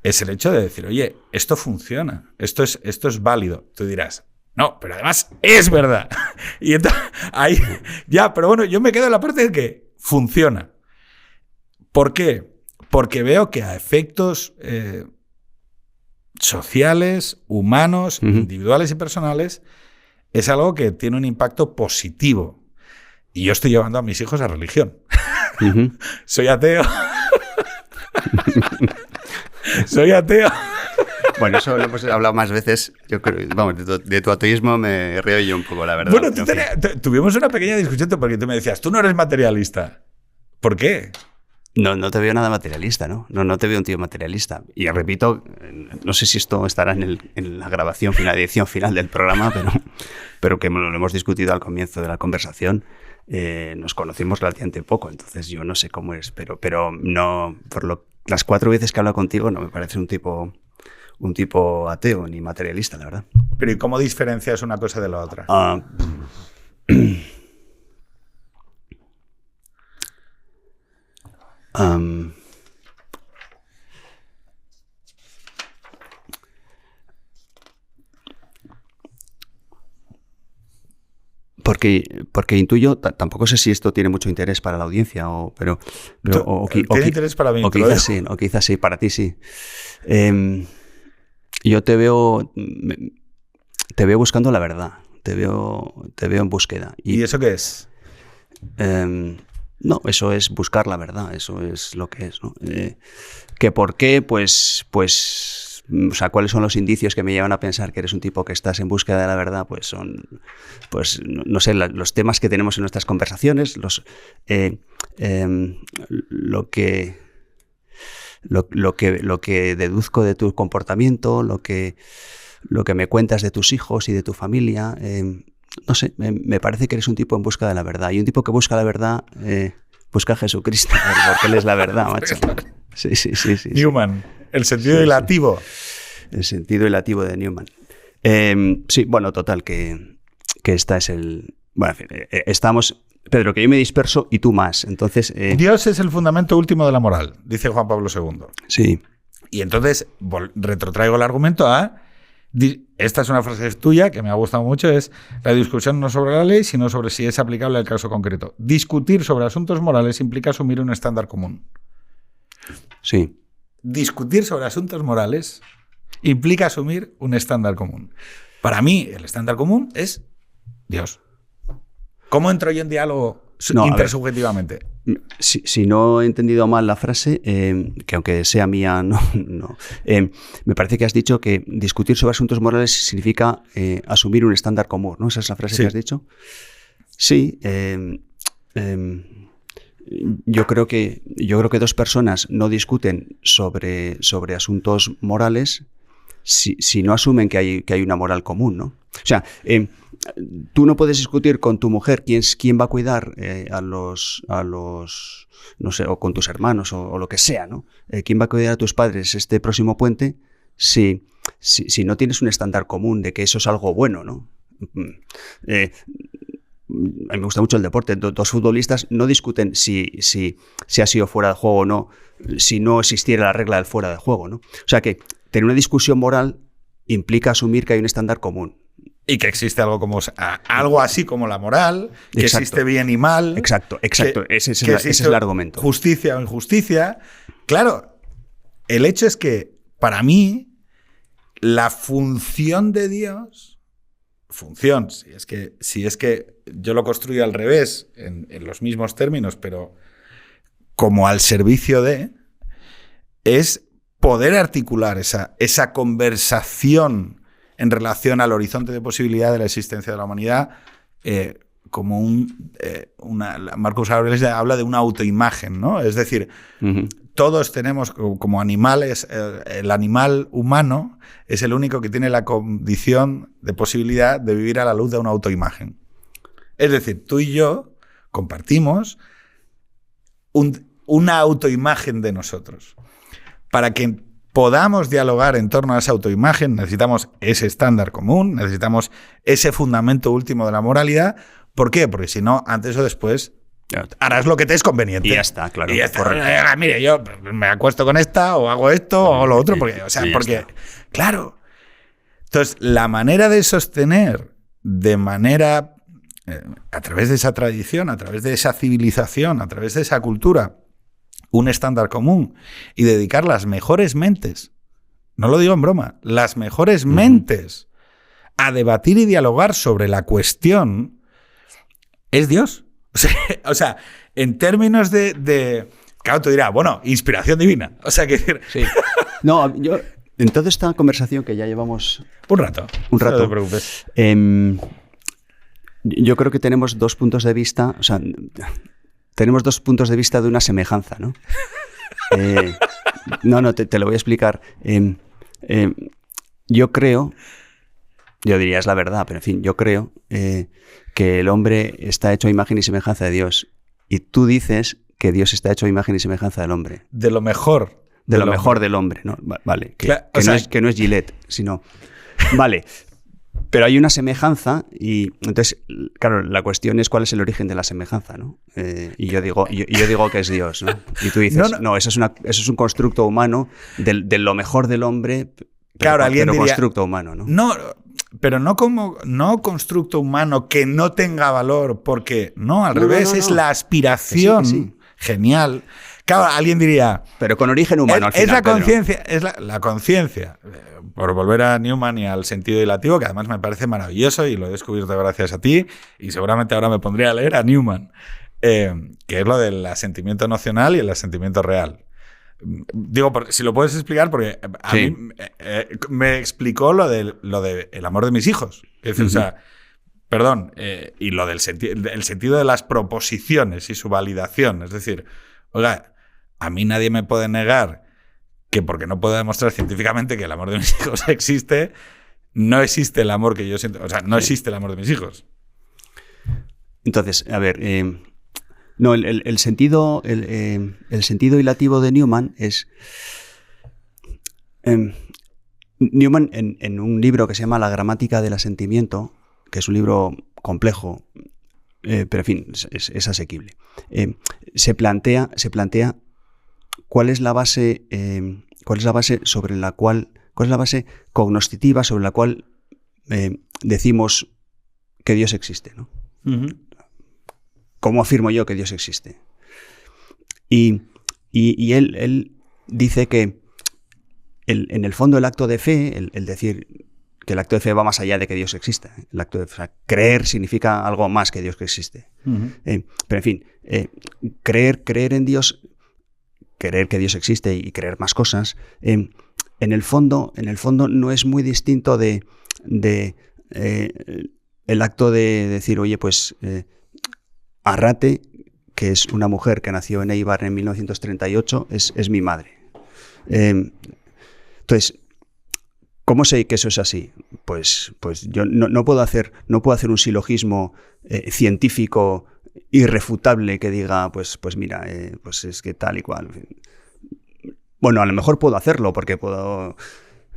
es el hecho de decir, oye, esto funciona, esto es válido. Tú dirás, no, pero además es verdad. Y entonces, ahí, ya, pero bueno, yo me quedo en la parte de que funciona. ¿Por qué? Porque veo que a efectos sociales, humanos, individuales y personales, es algo que tiene un impacto positivo. Y yo estoy llevando a mis hijos a religión. Soy ateo. Soy ateo. Bueno, eso lo hemos hablado más veces. Yo creo, vamos, de tu ateísmo me río yo un poco, la verdad. Bueno, tuvimos una pequeña discusión porque tú me decías, tú no eres materialista. ¿Por qué? No te veo nada materialista, ¿no? No te veo un tío materialista. Y repito, no sé si esto estará en la grabación final, edición final del programa, pero que lo hemos discutido al comienzo de la conversación. Nos conocimos relativamente poco, entonces yo no sé cómo es, pero no, las 4 veces que he hablado contigo no me parece un tipo ateo ni materialista, la verdad. Pero ¿y cómo diferencias una cosa de la otra? Porque intuyo, tampoco sé si esto tiene mucho interés para la audiencia, pero tiene interés para mí. O quizás sí, para ti sí. Yo te veo buscando la verdad, te veo en búsqueda. ¿Y eso qué es? No, eso es buscar la verdad, eso es lo que es, ¿no? ¿Que por qué? Pues, o sea, ¿cuáles son los indicios que me llevan a pensar que eres un tipo que estás en búsqueda de la verdad? Pues son, no sé, los temas que tenemos en nuestras conversaciones, lo que deduzco de tu comportamiento, lo que me cuentas de tus hijos y de tu familia. No sé, me parece que eres un tipo en busca de la verdad. Y un tipo que busca la verdad, busca a Jesucristo, porque Él es la verdad, macho. Sí. Newman, el sentido ilativo. El sentido ilativo de Newman. Sí, bueno, total, que esta es el... Bueno, en fin, estamos... Pedro, que yo me disperso y tú más. Entonces... Dios es el fundamento último de la moral, dice Juan Pablo II. Sí. Y entonces retrotraigo el argumento a... Esta es una frase tuya que me ha gustado mucho, es la discusión no sobre la ley, sino sobre si es aplicable al caso concreto. Discutir sobre asuntos morales implica asumir un estándar común. Sí. Discutir sobre asuntos morales implica asumir un estándar común. Para mí, el estándar común es Dios. ¿Cómo entro yo en diálogo intersubjetivamente? Si no he entendido mal la frase, que aunque sea mía, no. Me parece que has dicho que discutir sobre asuntos morales significa asumir un estándar común, ¿no? ¿Esa es la frase que has dicho? Sí. Yo creo que dos personas no discuten sobre asuntos morales si no asumen que hay una moral común, ¿no? O sea, tú no puedes discutir con tu mujer quién va a cuidar a los no sé, o con tus hermanos o lo que sea, ¿no? ¿Quién va a cuidar a tus padres este próximo puente si no tienes un estándar común de que eso es algo bueno, ¿no? A mí me gusta mucho el deporte. Dos futbolistas no discuten si ha sido fuera de juego o no, si no existiera la regla del fuera de juego, ¿no? O sea que tener una discusión moral implica asumir que hay un estándar común. Y que existe algo así como la moral, que Exacto. existe bien y mal. Exacto. Ese es el argumento. Justicia o injusticia. Claro, el hecho es que, para mí, la función de Dios, si es que yo lo construyo al revés, en los mismos términos, pero como al servicio de, es poder articular esa conversación en relación al horizonte de posibilidad de la existencia de la humanidad, como Marcus Aurelius habla de una autoimagen, ¿no? Es decir, todos tenemos como animales, el animal humano es el único que tiene la condición de posibilidad de vivir a la luz de una autoimagen. Es decir, tú y yo compartimos una autoimagen de nosotros. Para que podamos dialogar en torno a esa autoimagen, necesitamos ese estándar común, necesitamos ese fundamento último de la moralidad. ¿Por qué? Porque si no, antes o después harás lo que te es conveniente. Y ya está, claro. Y ya está. Mire, yo me acuesto con esta, o hago esto, o hago lo otro, porque, claro. Entonces, la manera de sostener de manera, a través de esa tradición, a través de esa civilización, a través de esa cultura, un estándar común y dedicar las mejores mentes, no lo digo en broma, las mejores mentes a debatir y dialogar sobre la cuestión, es Dios. O sea, en términos de claro, tú dirás, bueno, inspiración divina. O sea, que decir... Sí. No, yo, en toda esta conversación que ya llevamos... Un rato. No te preocupes. Yo creo que tenemos dos puntos de vista, o sea, tenemos dos puntos de vista de una semejanza, ¿no? Te lo voy a explicar. Yo creo, yo diría es la verdad, pero en fin, yo creo que el hombre está hecho a imagen y semejanza de Dios. Y tú dices que Dios está hecho a imagen y semejanza del hombre. De lo mejor. De lo mejor del hombre, ¿no? Vale. Claro, que no es Gillette, sino... Vale. Pero hay una semejanza y entonces, claro, la cuestión es cuál es el origen de la semejanza, ¿no? Y yo digo que es Dios, ¿no? Y tú dices, no, eso es un constructo humano de lo mejor del hombre, claro, alguien diría, constructo humano, ¿no? No, pero no constructo humano que no tenga valor, porque no, al revés, es la aspiración genial. Claro, alguien diría... Pero con origen humano al final, es la conciencia, es la conciencia. Por volver a Newman y al sentido dilativo, que además me parece maravilloso y lo he descubierto gracias a ti, y seguramente ahora me pondré a leer a Newman, que es lo del asentimiento nocional y el asentimiento real. Digo, si lo puedes explicar, porque a mí me explicó lo de el amor de mis hijos. Es decir, o sea, perdón, y lo del el sentido de las proposiciones y su validación. Es decir, oiga, a mí nadie me puede negar que porque no puedo demostrar científicamente que el amor de mis hijos existe, no existe el amor que yo siento. O sea, no existe el amor de mis hijos. Entonces, a ver, no, el sentido ilativo de Newman es... Newman, en un libro que se llama La gramática del asentimiento, que es un libro complejo, pero en fin, es asequible, se plantea cuál es la base sobre la cuál, cuál es la base cognoscitiva sobre la cual decimos que Dios existe, ¿no? ¿Cómo afirmo yo que Dios existe? Y él dice que en el fondo el acto de fe, el decir que el acto de fe va más allá de que Dios exista. El acto de creer significa algo más que Dios que existe. Pero en fin, creer en Dios, creer que Dios existe y creer más cosas, en el fondo no es muy distinto de el acto de decir, oye, pues Arrate, que es una mujer que nació en Eibar en 1938, es mi madre. Entonces, ¿cómo sé que eso es así? Pues yo no puedo hacer un silogismo científico irrefutable que diga, pues mira, pues es que tal y cual. Bueno, a lo mejor puedo hacerlo porque puedo...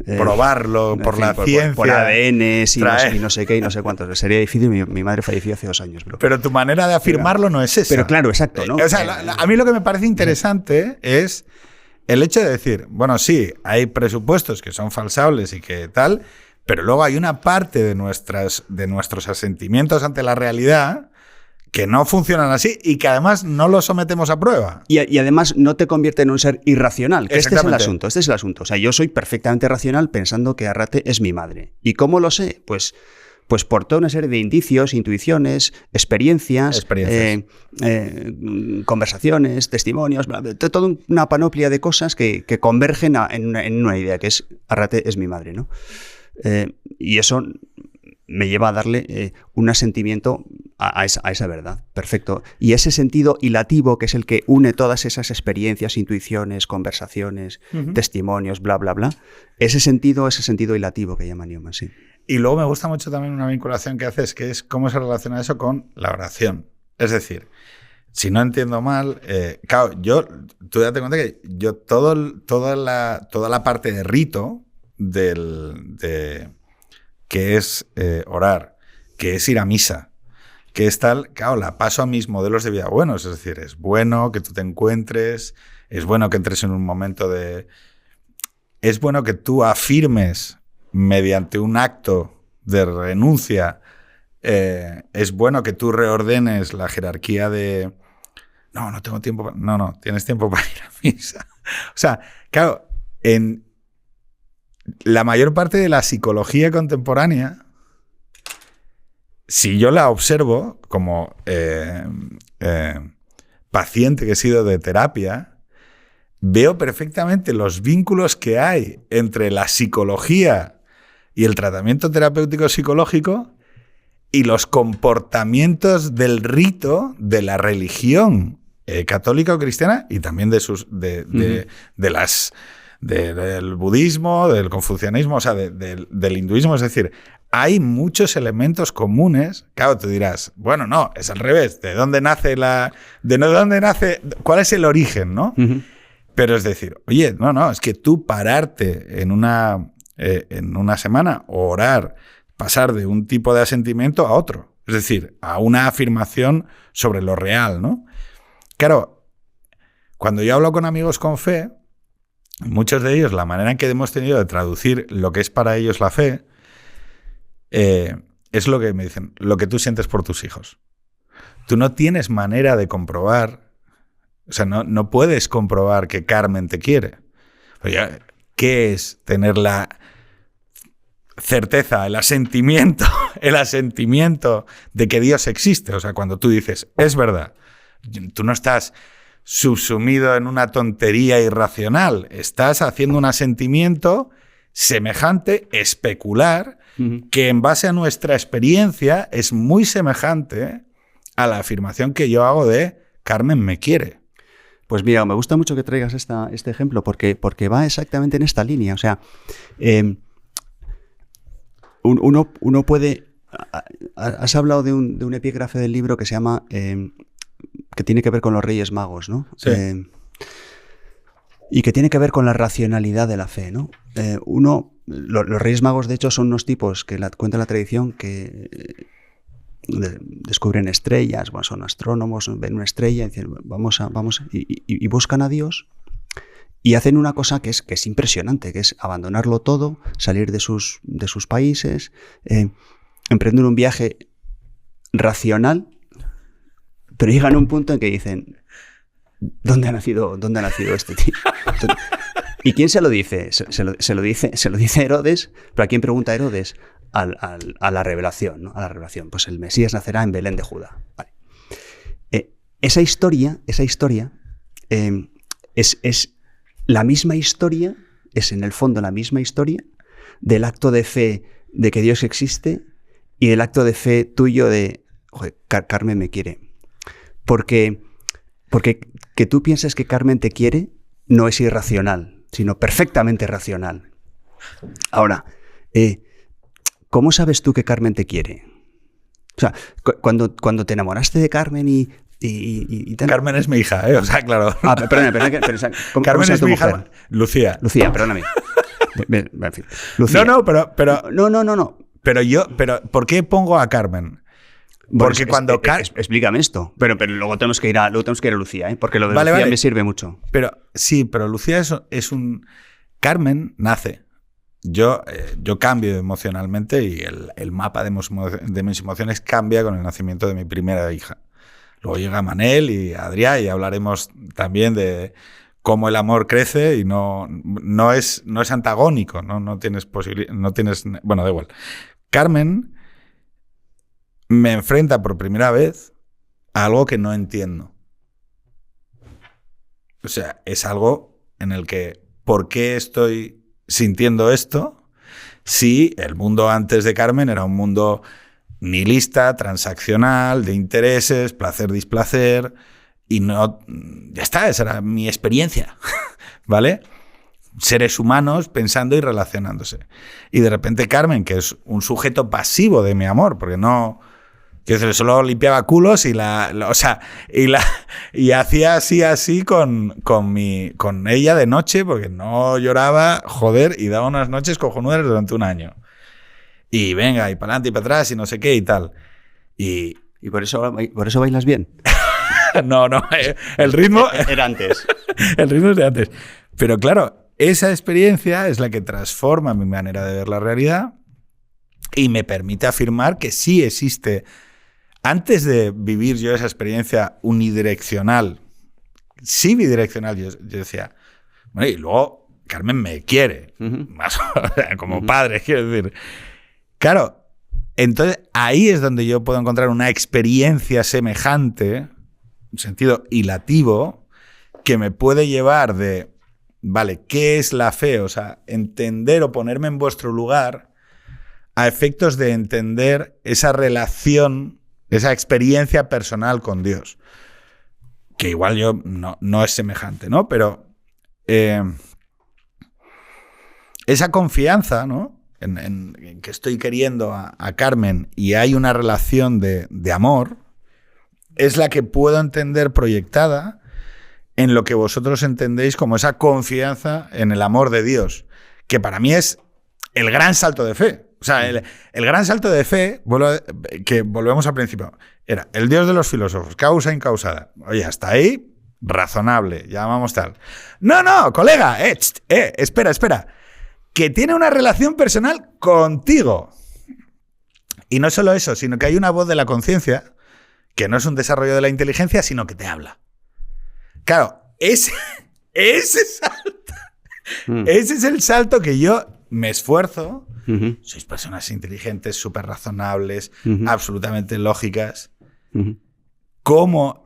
probarlo por la ciencia. Por ADN y no sé qué y no sé cuántos. Sería difícil, mi madre falleció hace 2 años. Pero tu manera de afirmarlo no es esa. Pero claro, exacto, ¿no? O sea, a mí lo que me parece interesante es el hecho de decir, bueno, sí, hay presupuestos que son falsables y que tal, pero luego hay una parte de nuestros asentimientos ante la realidad que no funcionan así y que además no los sometemos a prueba. Y además no te convierte en un ser irracional, que este es el asunto, O sea, yo soy perfectamente racional pensando que Arrate es mi madre. ¿Y cómo lo sé? Pues por toda una serie de indicios, intuiciones, experiencias. Conversaciones, testimonios, toda una panoplia de cosas que convergen en una idea, que es Arrate es mi madre, ¿no? Y eso me lleva a darle un asentimiento a esa verdad. Perfecto. Y ese sentido hilativo, que es el que une todas esas experiencias, intuiciones, conversaciones, testimonios, bla, bla, bla, ese sentido hilativo que llama Newman, sí. Y luego me gusta mucho también una vinculación que haces, que es cómo se relaciona eso con la oración. Es decir, si no entiendo mal, claro, tú date cuenta que yo toda la parte de rito que es orar, que es ir a misa, que es tal, claro, la paso a mis modelos de vida buenos. Es decir, es bueno que tú te encuentres, es bueno que entres en un momento de... Es bueno que tú afirmes mediante un acto de renuncia, es bueno que tú reordenes la jerarquía de... No tengo tiempo. No, tienes tiempo para ir a misa. O sea, claro, en la mayor parte de la psicología contemporánea, si yo la observo como paciente que he sido de terapia, veo perfectamente los vínculos que hay entre la psicología y el tratamiento terapéutico psicológico y los comportamientos del rito de la religión católica o cristiana y también del budismo, del confucianismo, o sea, del hinduismo. Es decir, hay muchos elementos comunes. Claro, tú dirás, bueno, no, es al revés. ¿De dónde nace cuál es el origen, no? Pero es decir, oye, no, es que tú pararte en una semana o orar, pasar de un tipo de asentimiento a otro. Es decir, a una afirmación sobre lo real, ¿no? Claro, cuando yo hablo con amigos con fe, muchos de ellos, la manera en que hemos tenido de traducir lo que es para ellos la fe, es lo que me dicen, lo que tú sientes por tus hijos. Tú no tienes manera de comprobar, o sea, no puedes comprobar que Carmen te quiere. Oye, ¿qué es tener la certeza, el asentimiento de que Dios existe? O sea, cuando tú dices, es verdad, tú no estás subsumido en una tontería irracional, estás haciendo un asentimiento semejante, especular, que en base a nuestra experiencia es muy semejante a la afirmación que yo hago de Carmen me quiere. Pues mira, me gusta mucho que traigas este ejemplo porque va exactamente en esta línea. O sea, uno puede... Has hablado de un epígrafe del libro que se llama... que tiene que ver con los Reyes Magos, ¿no? Sí. Y que tiene que ver con la racionalidad de la fe, ¿no? Los Reyes Magos, de hecho, son unos tipos que cuenta la tradición que descubren estrellas, bueno, son astrónomos, ven una estrella y dicen, vamos y buscan a Dios y hacen una cosa que es impresionante, que es abandonarlo todo, salir de sus países, emprender un viaje racional, pero llegan a un punto en que dicen, ¿dónde ha nacido este tío? ¿Y quién se lo dice? Se lo dice Herodes, pero ¿a quién pregunta Herodes? A la revelación, ¿no? A la revelación. Pues el Mesías nacerá en Belén de Judá. Vale. Esa historia es la misma historia, es en el fondo la misma historia del acto de fe de que Dios existe y del acto de fe tuyo de, oye, Carmen me quiere. Porque que tú pienses que Carmen te quiere no es irracional, sino perfectamente racional. Ahora, ¿cómo sabes tú que Carmen te quiere? O sea, cuando te enamoraste de Carmen y Carmen es mi hija, ¿eh? O sea, claro. Perdona, Carmen es mi hija. Lucía, perdóname. En fin, Lucía. No, pero... No. Pero, ¿por qué pongo a Carmen? Porque cuando... Explícame esto. Pero luego tenemos que ir a Lucía, ¿eh? Porque lo de Lucía me sirve mucho. Pero Sí, pero Lucía es un... Carmen nace. Yo cambio emocionalmente y el mapa de mis emociones cambia con el nacimiento de mi primera hija. Luego llega Manel y Adrià y hablaremos también de cómo el amor crece y no es antagónico, no tienes posibilidad, no tienes... Bueno, da igual. Carmen me enfrenta por primera vez a algo que no entiendo. O sea, es algo en el que ¿por qué estoy sintiendo esto si el mundo antes de Carmen era un mundo nihilista, transaccional, de intereses, placer-displacer, y no... Ya está, esa era mi experiencia, ¿vale? Seres humanos pensando y relacionándose. Y de repente Carmen, que es un sujeto pasivo de mi amor, porque no... Que solo limpiaba culos y y hacía así con ella de noche, porque no lloraba, joder, y daba unas noches cojonudas durante un año. Y venga, y para adelante y para atrás, y no sé qué y tal. ¿Y por eso bailas bien? No, el ritmo... Era antes. El ritmo es de antes. Pero claro, esa experiencia es la que transforma mi manera de ver la realidad y me permite afirmar que sí existe... Antes de vivir yo esa experiencia unidireccional, sí bidireccional, yo decía, bueno, y luego Carmen me quiere, más como padre, quiero decir. Claro, entonces ahí es donde yo puedo encontrar una experiencia semejante, un sentido hilativo, que me puede llevar de, vale, ¿qué es la fe? O sea, entender o ponerme en vuestro lugar a efectos de entender esa relación, esa experiencia personal con Dios, que igual yo no es semejante, ¿no? Pero esa confianza, ¿no? En que estoy queriendo a Carmen y hay una relación de amor, es la que puedo entender proyectada en lo que vosotros entendéis como esa confianza en el amor de Dios, que para mí es el gran salto de fe. O sea, el gran salto de fe, que volvemos al principio, era el Dios de los filósofos, causa incausada. Oye, hasta ahí, razonable, llamamos tal. No, colega, espera, que tiene una relación personal contigo. Y no solo eso, sino que hay una voz de la conciencia que no es un desarrollo de la inteligencia, sino que te habla. Claro, ese salto, ese es el salto que yo me esfuerzo. Sois personas inteligentes, súper razonables, absolutamente lógicas. ¿Cómo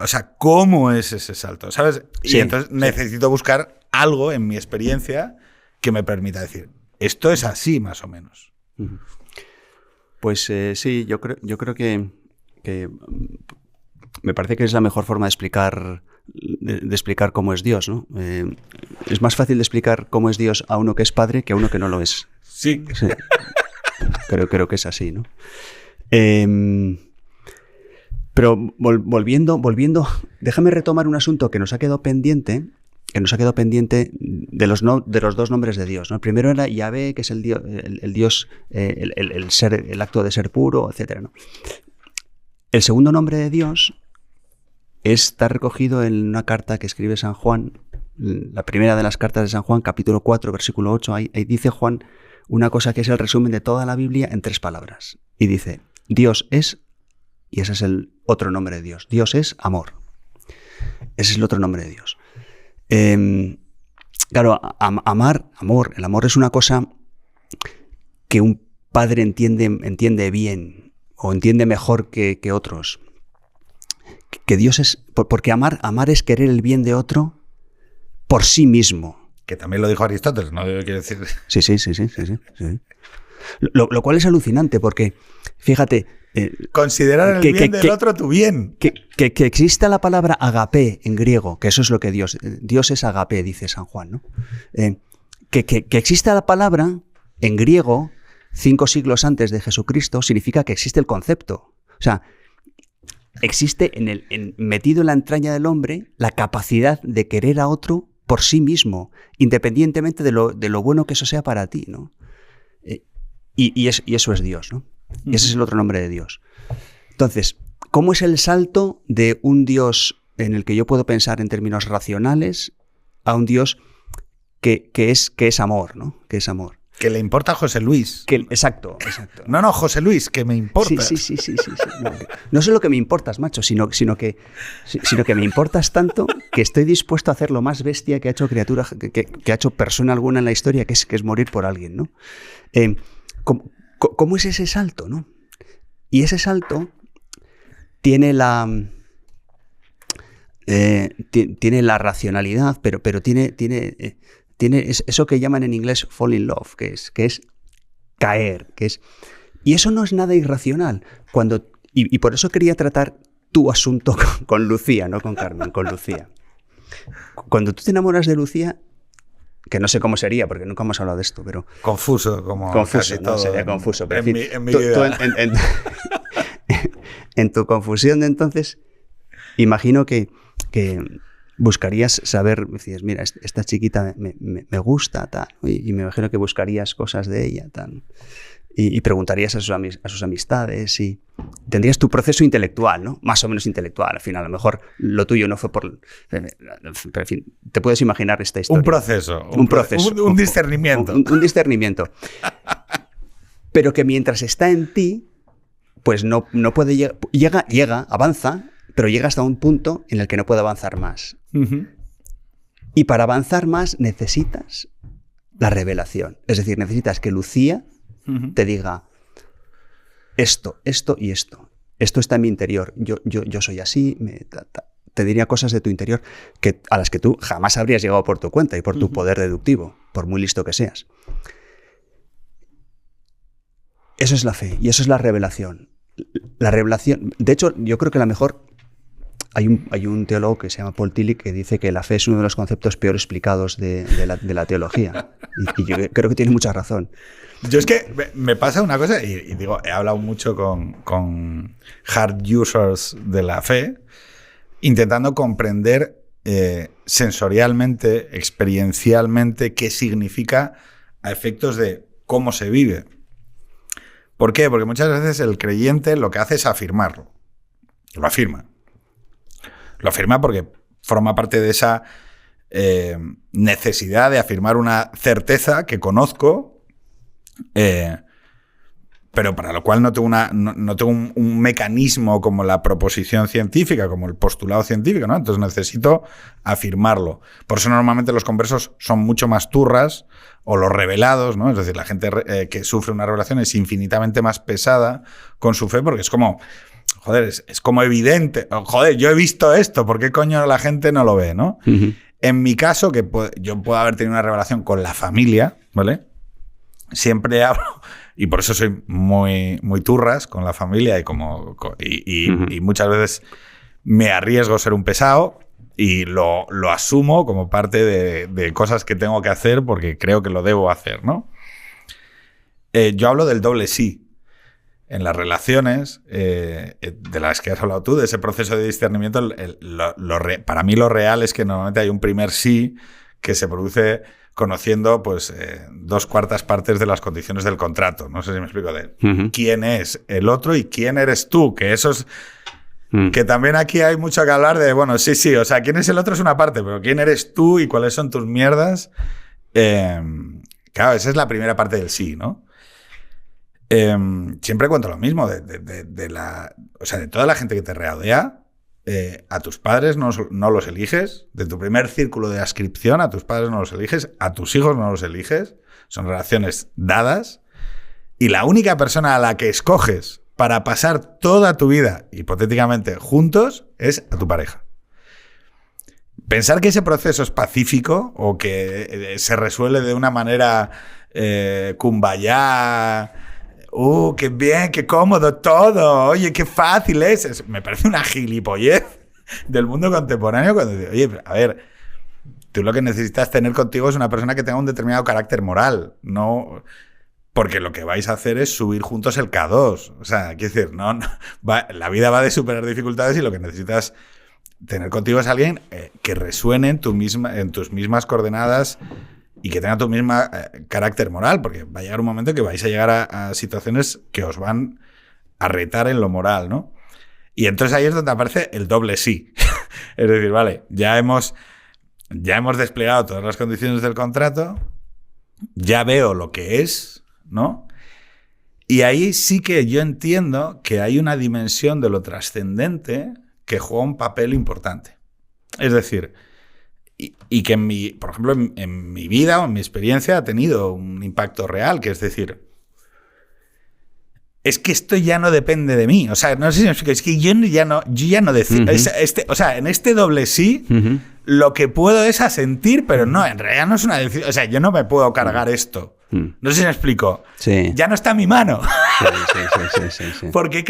es ese salto? ¿Sabes? Y entonces necesito buscar algo en mi experiencia que me permita decir, esto es así más o menos. Pues sí, yo creo que me parece que es la mejor forma de explicar cómo es Dios, ¿no? Es más fácil de explicar cómo es Dios a uno que es padre que a uno que no lo es. Sí. Creo que es así, ¿no? Pero volviendo, déjame retomar un asunto que nos ha quedado pendiente de los dos nombres de Dios, ¿no? El primero era Yahvé, que es el Dios, el ser, el acto de ser puro, etcétera, ¿no? El segundo nombre de Dios está recogido en una carta que escribe San Juan, la primera de las cartas de San Juan, capítulo 4, versículo 8. Ahí dice Juan una cosa que es el resumen de toda la Biblia en 3 palabras. Y dice, Dios es, y ese es el otro nombre de Dios, Dios es amor. Ese es el otro nombre de Dios. Claro, el amor es una cosa que un padre entiende bien o entiende mejor que otros. Que Dios es, porque amar es querer el bien de otro por sí mismo. Que también lo dijo Aristóteles, ¿no? Quiero decir... Sí. Lo cual es alucinante porque, fíjate... considerar el bien del otro tu bien. Que exista la palabra agape en griego, que eso es lo que Dios es agape, dice San Juan, ¿no? Que exista la palabra en griego 5 siglos antes de Jesucristo significa que existe el concepto. O sea, existe metido en la entraña del hombre la capacidad de querer a otro por sí mismo, independientemente de lo bueno que eso sea para ti, ¿no? Y eso es Dios, ¿no? Y ese es el otro nombre de Dios. Entonces, ¿cómo es el salto de un Dios en el que yo puedo pensar en términos racionales a un Dios que es amor, ¿no? Que es amor. Que le importa a José Luis. Exacto. No, José Luis, que me importa. Sí. No solo que me importas, macho, sino que me importas tanto que estoy dispuesto a hacer lo más bestia que ha hecho criatura, que ha hecho persona alguna en la historia, que es morir por alguien, ¿no? ¿Cómo es ese salto, no? Y ese salto tiene tiene la racionalidad, pero tiene eso que llaman en inglés fall in love, que es caer, y eso no es nada irracional. Y por eso quería tratar tu asunto con Lucía, no con Carmen, con Lucía. Cuando tú te enamoras de Lucía, que no sé cómo sería, porque nunca hemos hablado de esto, pero... Confuso, casi todo. No, sería confuso. Pero en mi vida. En tu confusión de entonces, imagino que buscarías saber, decías, mira, esta chiquita me gusta, tal, y me imagino que buscarías cosas de ella, tal, y preguntarías a sus amistades, y tendrías tu proceso intelectual, ¿no? Más o menos intelectual, al final, a lo mejor lo tuyo no fue por... Pero, en fin, te puedes imaginar esta historia. Un proceso. Un discernimiento. Un discernimiento. Pero que mientras está en ti, pues no puede llegar, llega, avanza, pero llega hasta un punto en el que no puede avanzar más. Uh-huh. Y para avanzar más necesitas la revelación. Es decir, necesitas que Lucía te diga esto y esto. Esto está en mi interior. Yo soy así. Te diría cosas de tu interior a las que tú jamás habrías llegado por tu cuenta y por tu poder deductivo, por muy listo que seas. Eso es la fe y eso es la revelación. La revelación, de hecho, yo creo que la mejor... Hay un teólogo que se llama Paul Tillich que dice que la fe es uno de los conceptos peor explicados de la teología. Y yo creo que tiene mucha razón. Yo es que me pasa una cosa, y digo, he hablado mucho con hard users de la fe, intentando comprender sensorialmente, experiencialmente, qué significa a efectos de cómo se vive. ¿Por qué? Porque muchas veces el creyente lo que hace es afirmarlo. Lo afirma. Lo afirma porque forma parte de esa necesidad de afirmar una certeza que conozco, pero para lo cual no tengo un mecanismo como la proposición científica, como el postulado científico, ¿no? Entonces necesito afirmarlo. Por eso normalmente los conversos son mucho más turras, o los revelados, ¿no? Es decir, la gente que sufre una revelación es infinitamente más pesada con su fe porque es como... Joder, es como evidente. Joder, yo he visto esto, ¿por qué coño la gente no lo ve, no? Uh-huh. En mi caso, que yo puedo haber tenido una revelación con la familia, ¿vale? Siempre hablo, y por eso soy muy, muy turras con la familia y muchas veces me arriesgo a ser un pesado y lo asumo como parte de cosas que tengo que hacer porque creo que lo debo hacer, ¿no? Yo hablo del doble sí. En las relaciones, de las que has hablado tú, de ese proceso de discernimiento, para mí lo real es que normalmente hay un primer sí que se produce conociendo pues 2/4 partes de las condiciones del contrato. No sé si me explico quién es el otro y quién eres tú, que eso es... Que también aquí hay mucho que hablar de, bueno, sí, o sea, quién es el otro es una parte, pero quién eres tú y cuáles son tus mierdas. Claro, esa es la primera parte del sí, ¿no? Siempre cuento lo mismo de toda la gente que te rodea. A tus padres no los eliges, de tu primer círculo de adscripción a tus padres no los eliges, a tus hijos no los eliges, son relaciones dadas, y la única persona a la que escoges para pasar toda tu vida hipotéticamente juntos es a tu pareja. Pensar que ese proceso es pacífico o que se resuelve de una manera kumbaya. ¡Qué bien, qué cómodo todo! Oye, qué fácil es. Me parece una gilipollez del mundo contemporáneo cuando digo, oye, a ver, tú lo que necesitas tener contigo es una persona que tenga un determinado carácter moral, no... Porque lo que vais a hacer es subir juntos el K2. O sea, quiero decir, la vida va de superar dificultades y lo que necesitas tener contigo es alguien que resuene en tus mismas coordenadas y que tenga tu mismo carácter moral, porque va a llegar un momento que vais a llegar a situaciones que os van a retar en lo moral, ¿no? Y entonces ahí es donde aparece el doble sí. Es decir, vale, ya hemos ya hemos desplegado todas las condiciones del contrato, ya veo lo que es, ¿no? Y ahí sí que yo entiendo que hay una dimensión de lo trascendente que juega un papel importante. Es decir, y que por ejemplo, en mi vida o en mi experiencia ha tenido un impacto real, que es decir, es que esto ya no depende de mí. O sea, no sé si me explico, es que yo ya no decido. O sea, en este doble sí, lo que puedo es asentir, pero no, en realidad no es una decisión. O sea, yo no me puedo cargar esto. No sé si me explico. Sí. Ya no está en mi mano. Sí. Porque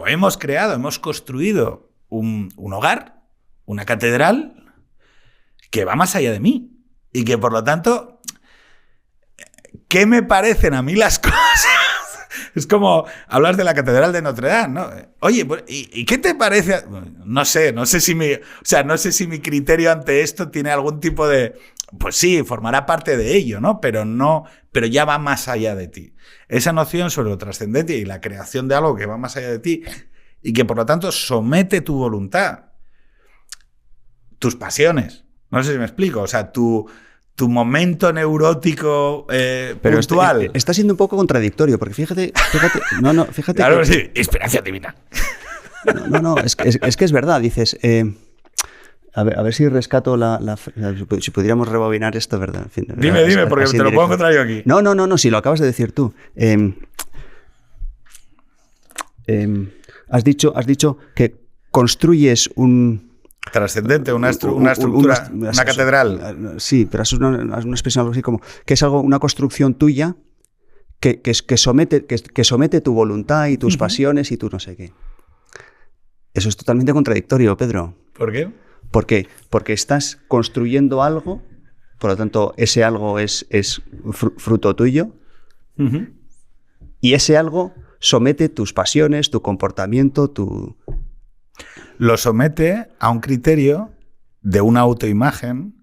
hemos construido un hogar, una catedral, que va más allá de mí. Y que, por lo tanto, ¿qué me parecen a mí las cosas? Es como hablar de la Catedral de Notre Dame, ¿no? Oye, ¿y qué te parece? No sé si mi criterio ante esto tiene algún tipo de... Pues sí, formará parte de ello, ¿no? Pero ya va más allá de ti. Esa noción sobre lo trascendente y la creación de algo que va más allá de ti y que por lo tanto somete tu voluntad, tus pasiones. No sé si me explico. O sea, tu momento neurótico puntual. Está siendo un poco contradictorio, porque fíjate. Claro que, sí, inspiración divina. No, es que es verdad, dices. A ver si rescato si pudiéramos rebobinar esto, ¿verdad? En fin, dime, porque te lo puedo encontrar yo aquí. No, si lo acabas de decir tú. Has dicho que construyes un... Trascendente, una estructura, una catedral. Sí, pero es una expresión algo así como que es una construcción tuya que somete tu voluntad y tus pasiones y tu no sé qué. Eso es totalmente contradictorio, Pedro. ¿Por qué? Porque estás construyendo algo, por lo tanto, ese algo es fruto tuyo, y ese algo somete tus pasiones, tu comportamiento, Lo somete a un criterio de una autoimagen,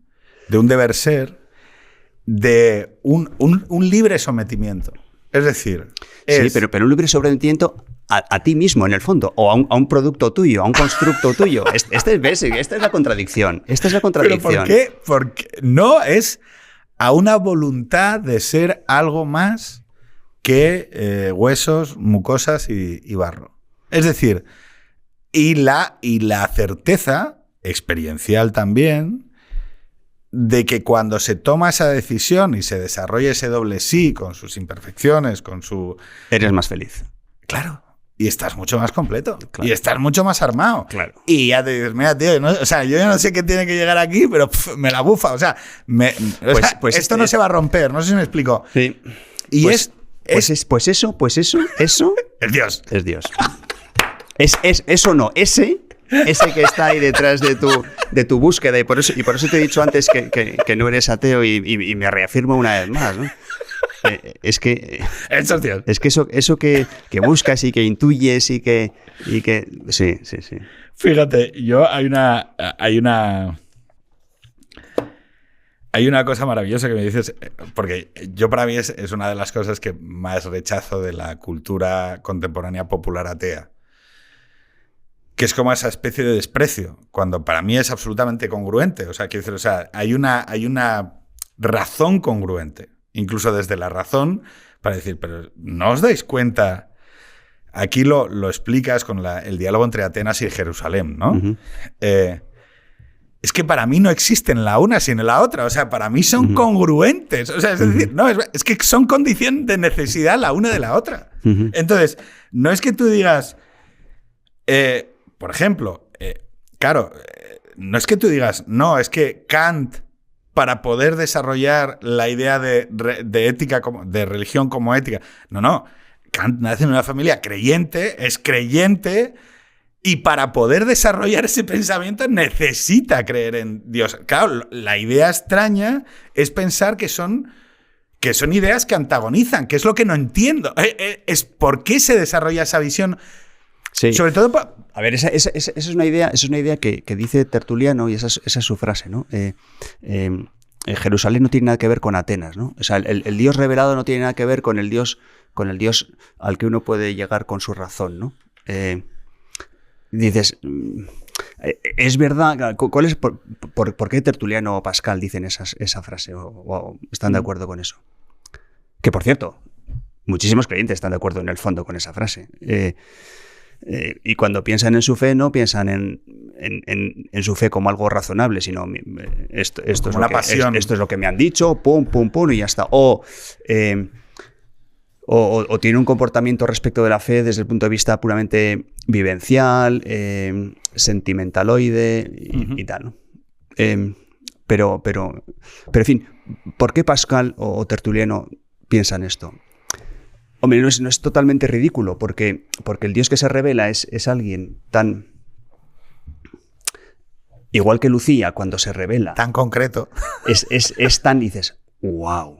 de un deber ser, de un libre sometimiento. Es decir... Sí, pero un libre sometimiento a ti mismo, en el fondo, o a un producto tuyo, a un constructo tuyo. Esta es la contradicción. ¿Pero por qué? Porque no es a una voluntad de ser algo más que huesos, mucosas y barro. Es decir... Y la certeza, experiencial también, de que cuando se toma esa decisión y se desarrolla ese doble sí, con sus imperfecciones, con su... Eres más feliz. Claro. Y estás mucho más completo. Claro. Y estás mucho más armado. Claro. Y ya te dices, mira, tío, o sea, yo ya no sé qué tiene que llegar aquí, pero me la bufa. O sea, esto no se va a romper. No sé si me explico. Sí. Y pues eso. Es Dios. Es Dios. Es eso no, ese que está ahí detrás de tu búsqueda, y por eso te he dicho antes que no eres ateo y me reafirmo una vez más, ¿no? Es que eso que buscas y que intuyes y que sí. Fíjate, hay una cosa maravillosa que me dices, porque yo para mí es una de las cosas que más rechazo de la cultura contemporánea popular atea. Que es como esa especie de desprecio, cuando para mí es absolutamente congruente. O sea, quiero decir, hay una razón congruente, incluso desde la razón, para decir, pero ¿no os dais cuenta? Aquí lo explicas con el diálogo entre Atenas y Jerusalén, ¿no? Uh-huh. Es que para mí no existen la una sin la otra. O sea, para mí son congruentes. O sea, es decir, no, es que son condición de necesidad la una de la otra. Entonces, no es que tú digas... por ejemplo, no es que tú digas, no, es que Kant, para poder desarrollar la idea de ética, de religión como ética, no, Kant nace en una familia creyente, es creyente, y para poder desarrollar ese pensamiento necesita creer en Dios. Claro, la idea extraña es pensar que son ideas que antagonizan, que es lo que no entiendo. Es ¿por qué se desarrolla esa visión? Sí. Sobre todo a ver, esa es una idea que dice Tertuliano, y esa es su frase, ¿no? Jerusalén no tiene nada que ver con Atenas, ¿no? O sea, el Dios revelado no tiene nada que ver con el Dios al que uno puede llegar con su razón, ¿no? Dices, Es verdad, ¿cuál es, por qué Tertuliano o Pascal dicen esa frase o están de acuerdo con eso? Que, por cierto, muchísimos creyentes están de acuerdo en el fondo con esa frase. Y cuando piensan en su fe, no piensan en su fe como algo razonable, sino esto es lo que me han dicho, pum, pum, pum, y ya está. O tiene un comportamiento respecto de la fe desde el punto de vista puramente vivencial, sentimentaloide y tal, ¿no? Pero, en fin, ¿por qué Pascal o Tertuliano piensan esto? Hombre, no es totalmente ridículo, porque el Dios que se revela es alguien tan... Igual que Lucía, cuando se revela... Tan concreto. Es tan, dices, wow,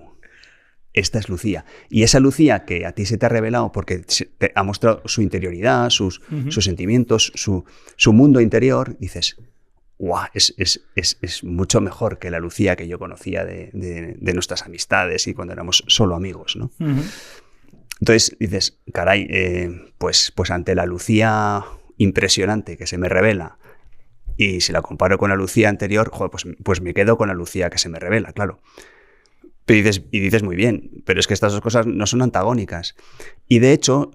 esta es Lucía. Y esa Lucía que a ti se te ha revelado porque te ha mostrado su interioridad, sus sentimientos, su mundo interior, dices, wow, es mucho mejor que la Lucía que yo conocía de nuestras amistades y cuando éramos solo amigos, ¿no? Entonces dices, caray, pues ante la Lucía impresionante que se me revela, y si la comparo con la Lucía anterior, joder, pues me quedo con la Lucía que se me revela, claro. Pero dices muy bien, pero es que estas dos cosas no son antagónicas. Y de hecho,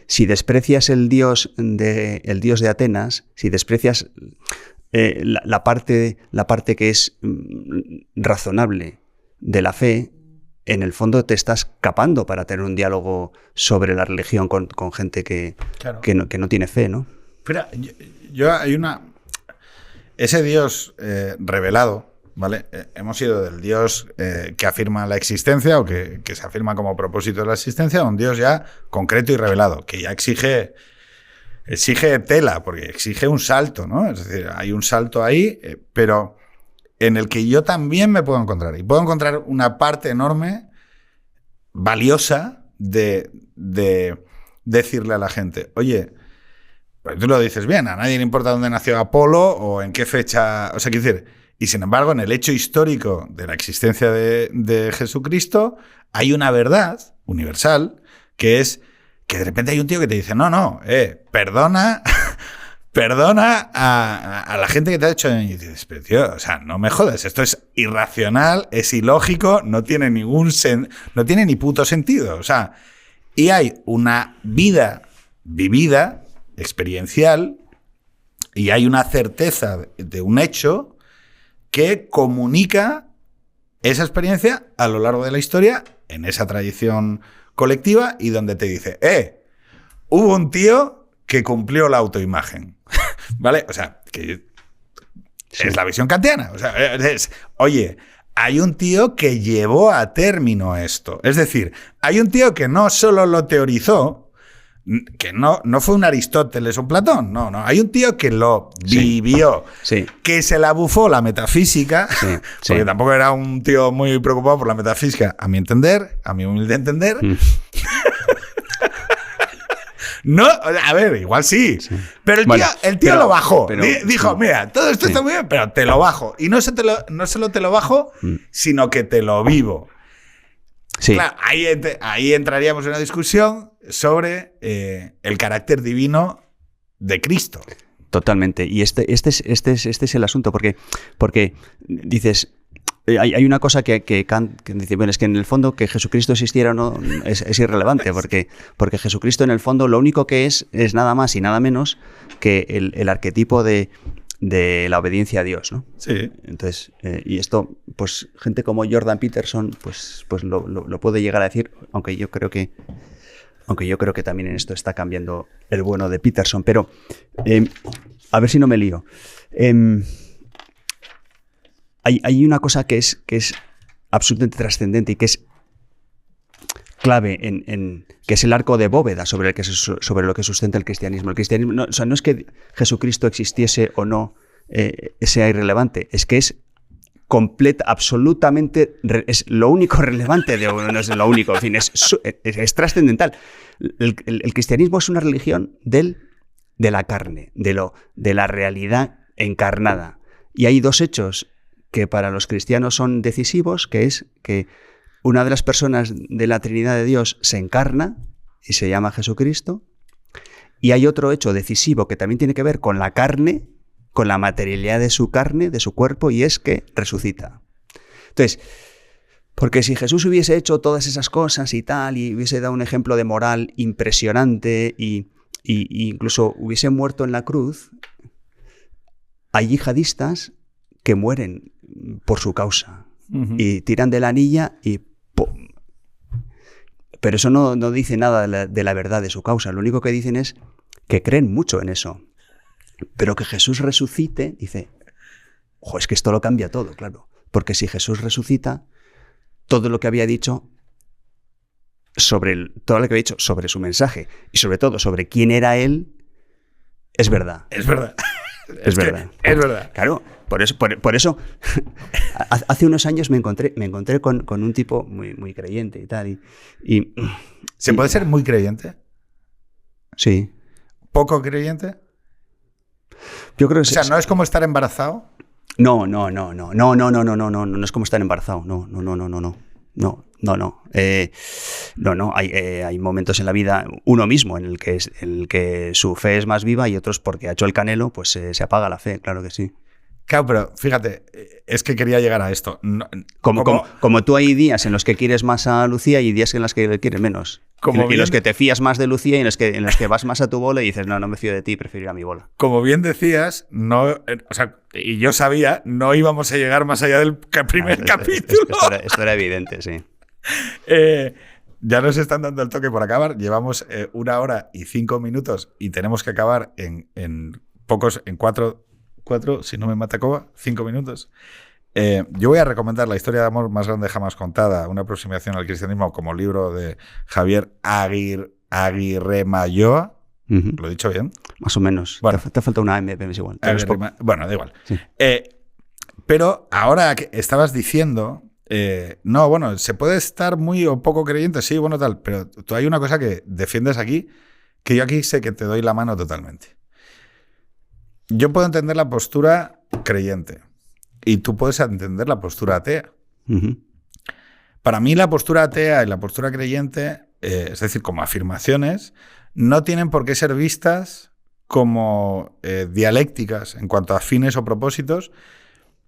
si desprecias el dios de Atenas, si desprecias la parte que es razonable de la fe, en el fondo te estás capando para tener un diálogo sobre la religión con gente que no tiene fe, ¿no? Pero hay ese Dios revelado, ¿vale? Hemos ido del Dios que afirma la existencia o que se afirma como propósito de la existencia a un Dios ya concreto y revelado, que ya exige tela, porque exige un salto, ¿no? Es decir, hay un salto ahí, pero en el que yo también me puedo encontrar. Y puedo encontrar una parte enorme, valiosa, de decirle a la gente, oye, pues tú lo dices bien, a nadie le importa dónde nació Apolo o en qué fecha... O sea, quiero decir, y sin embargo, en el hecho histórico de la existencia de Jesucristo, hay una verdad universal, que es que de repente hay un tío que te dice, no, perdona... Perdona a la gente que te ha hecho... Y dices, pero tío, o sea, no me jodas, esto es irracional, es ilógico, no tiene no tiene ni puto sentido. O sea, y hay una vida vivida, experiencial, y hay una certeza de un hecho que comunica esa experiencia a lo largo de la historia, en esa tradición colectiva, y donde te dice, hubo un tío que cumplió la autoimagen. ¿Vale? O sea, que es la visión kantiana. O sea, oye, hay un tío que llevó a término esto. Es decir, hay un tío que no solo lo teorizó, que no fue un Aristóteles o un Platón, no. Hay un tío que lo vivió, que se la bufó la metafísica, porque tampoco era un tío muy preocupado por la metafísica, a mi entender, a mi humilde entender. No, a ver, igual sí. Pero el tío lo bajó. Dijo, mira, todo esto está muy bien, pero te lo bajo. Y no solo te lo bajo, sino que te lo vivo. Sí. Claro, ahí entraríamos en una discusión sobre el carácter divino de Cristo. Totalmente. Y este es el asunto, porque dices... Hay una cosa que Kant dice, bueno, es que en el fondo que Jesucristo existiera o no es irrelevante, porque Jesucristo en el fondo lo único que es nada más y nada menos que el arquetipo de la obediencia a Dios, ¿no? Sí. Entonces, y esto, pues gente como Jordan Peterson, pues lo puede llegar a decir, aunque yo creo que también en esto está cambiando el bueno de Peterson, pero a ver si no me lío. Hay una cosa que es absolutamente trascendente y que es clave que es el arco de bóveda sobre lo que sustenta el cristianismo. El cristianismo no es que Jesucristo existiese o no sea irrelevante, es que es absolutamente, es lo único relevante, no es lo único, en fin, es trascendental. El cristianismo es una religión de la carne, de la realidad encarnada. Y hay dos hechos que para los cristianos son decisivos, que es que una de las personas de la Trinidad de Dios se encarna y se llama Jesucristo, Y hay otro hecho decisivo que también tiene que ver con la carne, con la materialidad de su carne, de su cuerpo, y es que resucita. Entonces, porque si Jesús hubiese hecho todas esas cosas y tal, y hubiese dado un ejemplo de moral impresionante y incluso hubiese muerto en la cruz, hay yihadistas que mueren por su causa y tiran de la anilla y ¡pum! Pero eso no dice nada de la verdad de su causa. Lo único que dicen es que creen mucho en eso. Pero que Jesús resucite, dice, ojo, es que esto lo cambia todo, claro. Porque si Jesús resucita, todo lo que había dicho sobre su mensaje y sobre todo sobre quién era él, es verdad. Es verdad. Es verdad. Es verdad. Claro, por eso hace unos años me encontré con un tipo muy creyente y tal. ¿Se puede ser muy creyente? Sí. ¿Poco creyente? Yo creo que o sea, ¿no es como estar embarazado? No es como estar embarazado. No. Hay momentos en la vida, uno mismo, en el que su fe es más viva y otros porque ha hecho el canelo, pues se apaga la fe, claro que sí. Claro, pero fíjate, es que quería llegar a esto. Como tú hay días en los que quieres más a Lucía y días en los que le quieres menos. Y los que te fías más de Lucía y en los que vas más a tu bola y dices, no me fío de ti, prefiero ir a mi bola. Como bien decías, y yo sabía, no íbamos a llegar más allá del primer capítulo. Esto era evidente, sí. Ya nos están dando el toque por acabar. Llevamos 1 hora y 5 minutos y tenemos que acabar en 4, si no me mata Coba, 5 minutos. Yo voy a recomendar La historia de amor más grande jamás contada, una aproximación al cristianismo, como libro de Javier Aguirre Mayoa. ¿Lo he dicho bien? Más o menos. Bueno, te falta una M, pero es igual. Bueno, da igual. Sí. Pero ahora que estabas diciendo... se puede estar muy o poco creyente, sí, bueno, tal, pero tú hay una cosa que defiendes aquí, que yo aquí sé que te doy la mano totalmente. Yo puedo entender la postura creyente y tú puedes entender la postura atea. Para mí la postura atea y la postura creyente, es decir, como afirmaciones, no tienen por qué ser vistas como dialécticas en cuanto a fines o propósitos,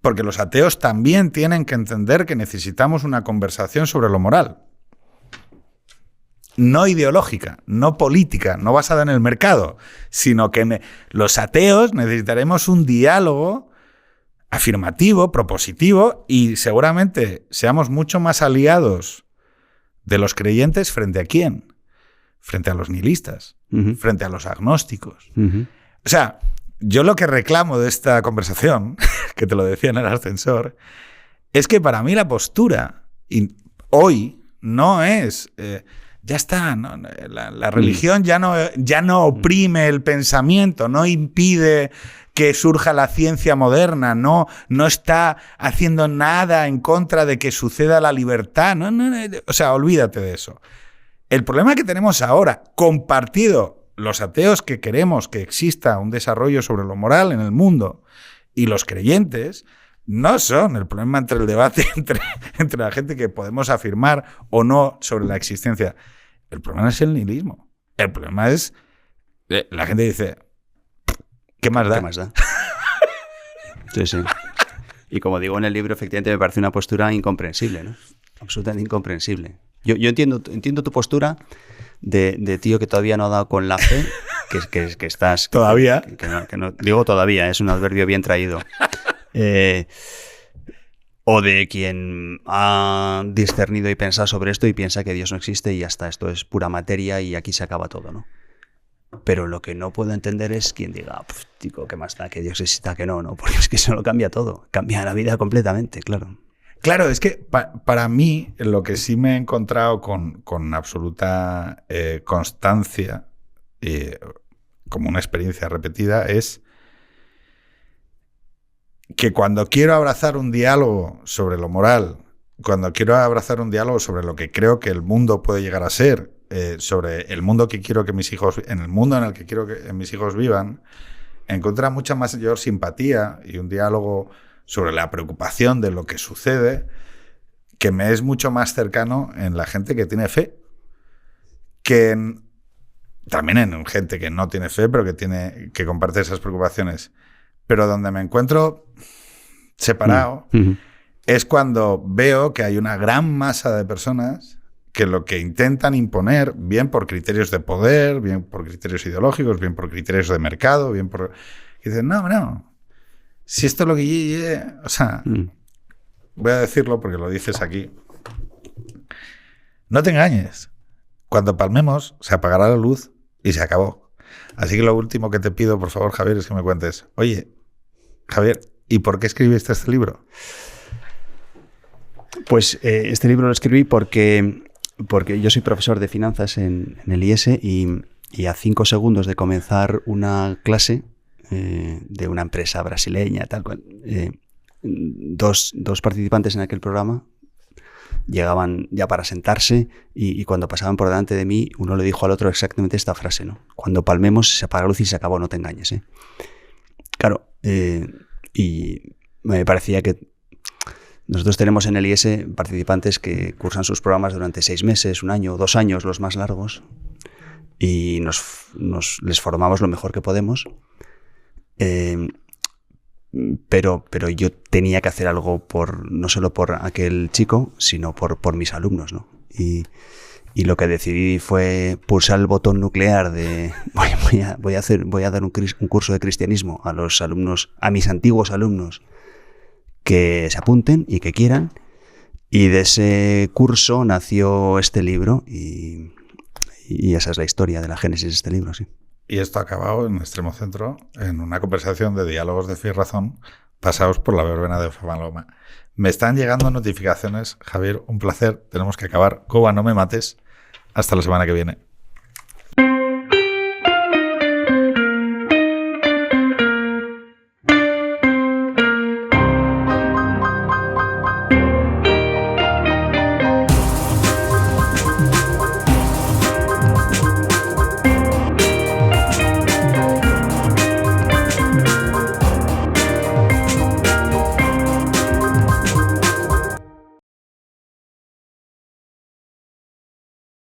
porque los ateos también tienen que entender que necesitamos una conversación sobre lo moral. No ideológica, no política, no basada en el mercado, sino que los ateos necesitaremos un diálogo afirmativo, propositivo, y seguramente seamos mucho más aliados de los creyentes frente a quién. Frente a los nihilistas, frente a los agnósticos. O sea, yo lo que reclamo de esta conversación, que te lo decía en el ascensor, es que para mí la postura hoy no es... ya está, ¿no? La religión ya no oprime el pensamiento, no impide que surja la ciencia moderna, no está haciendo nada en contra de que suceda la libertad. No, o sea, olvídate de eso. El problema que tenemos ahora, compartido los ateos que queremos que exista un desarrollo sobre lo moral en el mundo y los creyentes, no son el problema entre el debate entre la gente que podemos afirmar o no sobre la existencia. El problema es el nihilismo. El problema es... La gente dice... ¿Qué más da? ¿Qué más da? Sí. Y como digo en el libro, efectivamente me parece una postura incomprensible, ¿no? Absolutamente incomprensible. Yo entiendo tu postura de tío que todavía no ha dado con la fe, que estás... ¿Todavía? Que no, digo todavía, es un adverbio bien traído. O de quien ha discernido y pensado sobre esto y piensa que Dios no existe y ya está, esto es pura materia y aquí se acaba todo, ¿no? Pero lo que no puedo entender es quien diga, chico, ¿qué más da? Que Dios exista, que no, porque es que eso lo cambia todo, cambia la vida completamente, claro. Claro, es que para mí lo que sí me he encontrado con absoluta constancia, como una experiencia repetida, es que cuando quiero abrazar un diálogo sobre lo moral, cuando quiero abrazar un diálogo sobre lo que creo que el mundo puede llegar a ser, sobre el mundo que quiero que mis hijos, en el mundo en el que quiero que mis hijos vivan, encuentra mucha mayor simpatía y un diálogo sobre la preocupación de lo que sucede, que me es mucho más cercano en la gente que tiene fe, que en también en gente que no tiene fe, pero que comparte esas preocupaciones. Pero donde me encuentro separado es cuando veo que hay una gran masa de personas que lo que intentan imponer, bien por criterios de poder, bien por criterios ideológicos, bien por criterios de mercado, bien por... Y dicen, no, si esto es lo que... O sea, voy a decirlo porque lo dices aquí. No te engañes. Cuando palmemos, se apagará la luz y se acabó. Así que lo último que te pido, por favor, Javier, es que me cuentes. Oye, Javier, ¿y por qué escribiste este libro? Pues este libro lo escribí porque yo soy profesor de finanzas en el IES y a 5 segundos de comenzar una clase de una empresa brasileña, tal cual, dos participantes en aquel programa llegaban ya para sentarse y cuando pasaban por delante de mí, uno le dijo al otro exactamente esta frase, ¿no? Cuando palmemos se apaga la luz y se acabó, no te engañes, ¿eh? Claro, y me parecía que nosotros tenemos en el IES participantes que cursan sus programas durante 6 meses, 1 año, 2 años, los más largos, y les formamos lo mejor que podemos. Pero yo tenía que hacer algo no solo por aquel chico, sino por mis alumnos, ¿no? Y lo que decidí fue pulsar el botón nuclear de voy a dar un curso de cristianismo a los alumnos, a mis antiguos alumnos que se apunten y que quieran. Y de ese curso nació este libro y esa es la historia de la génesis de este libro, sí. Y esto ha acabado en Extremo Centro, en una conversación de diálogos de fe y razón pasados por la verbena de Paloma. Me están llegando notificaciones. Javier, un placer. Tenemos que acabar. Cuba, no me mates. Hasta la semana que viene.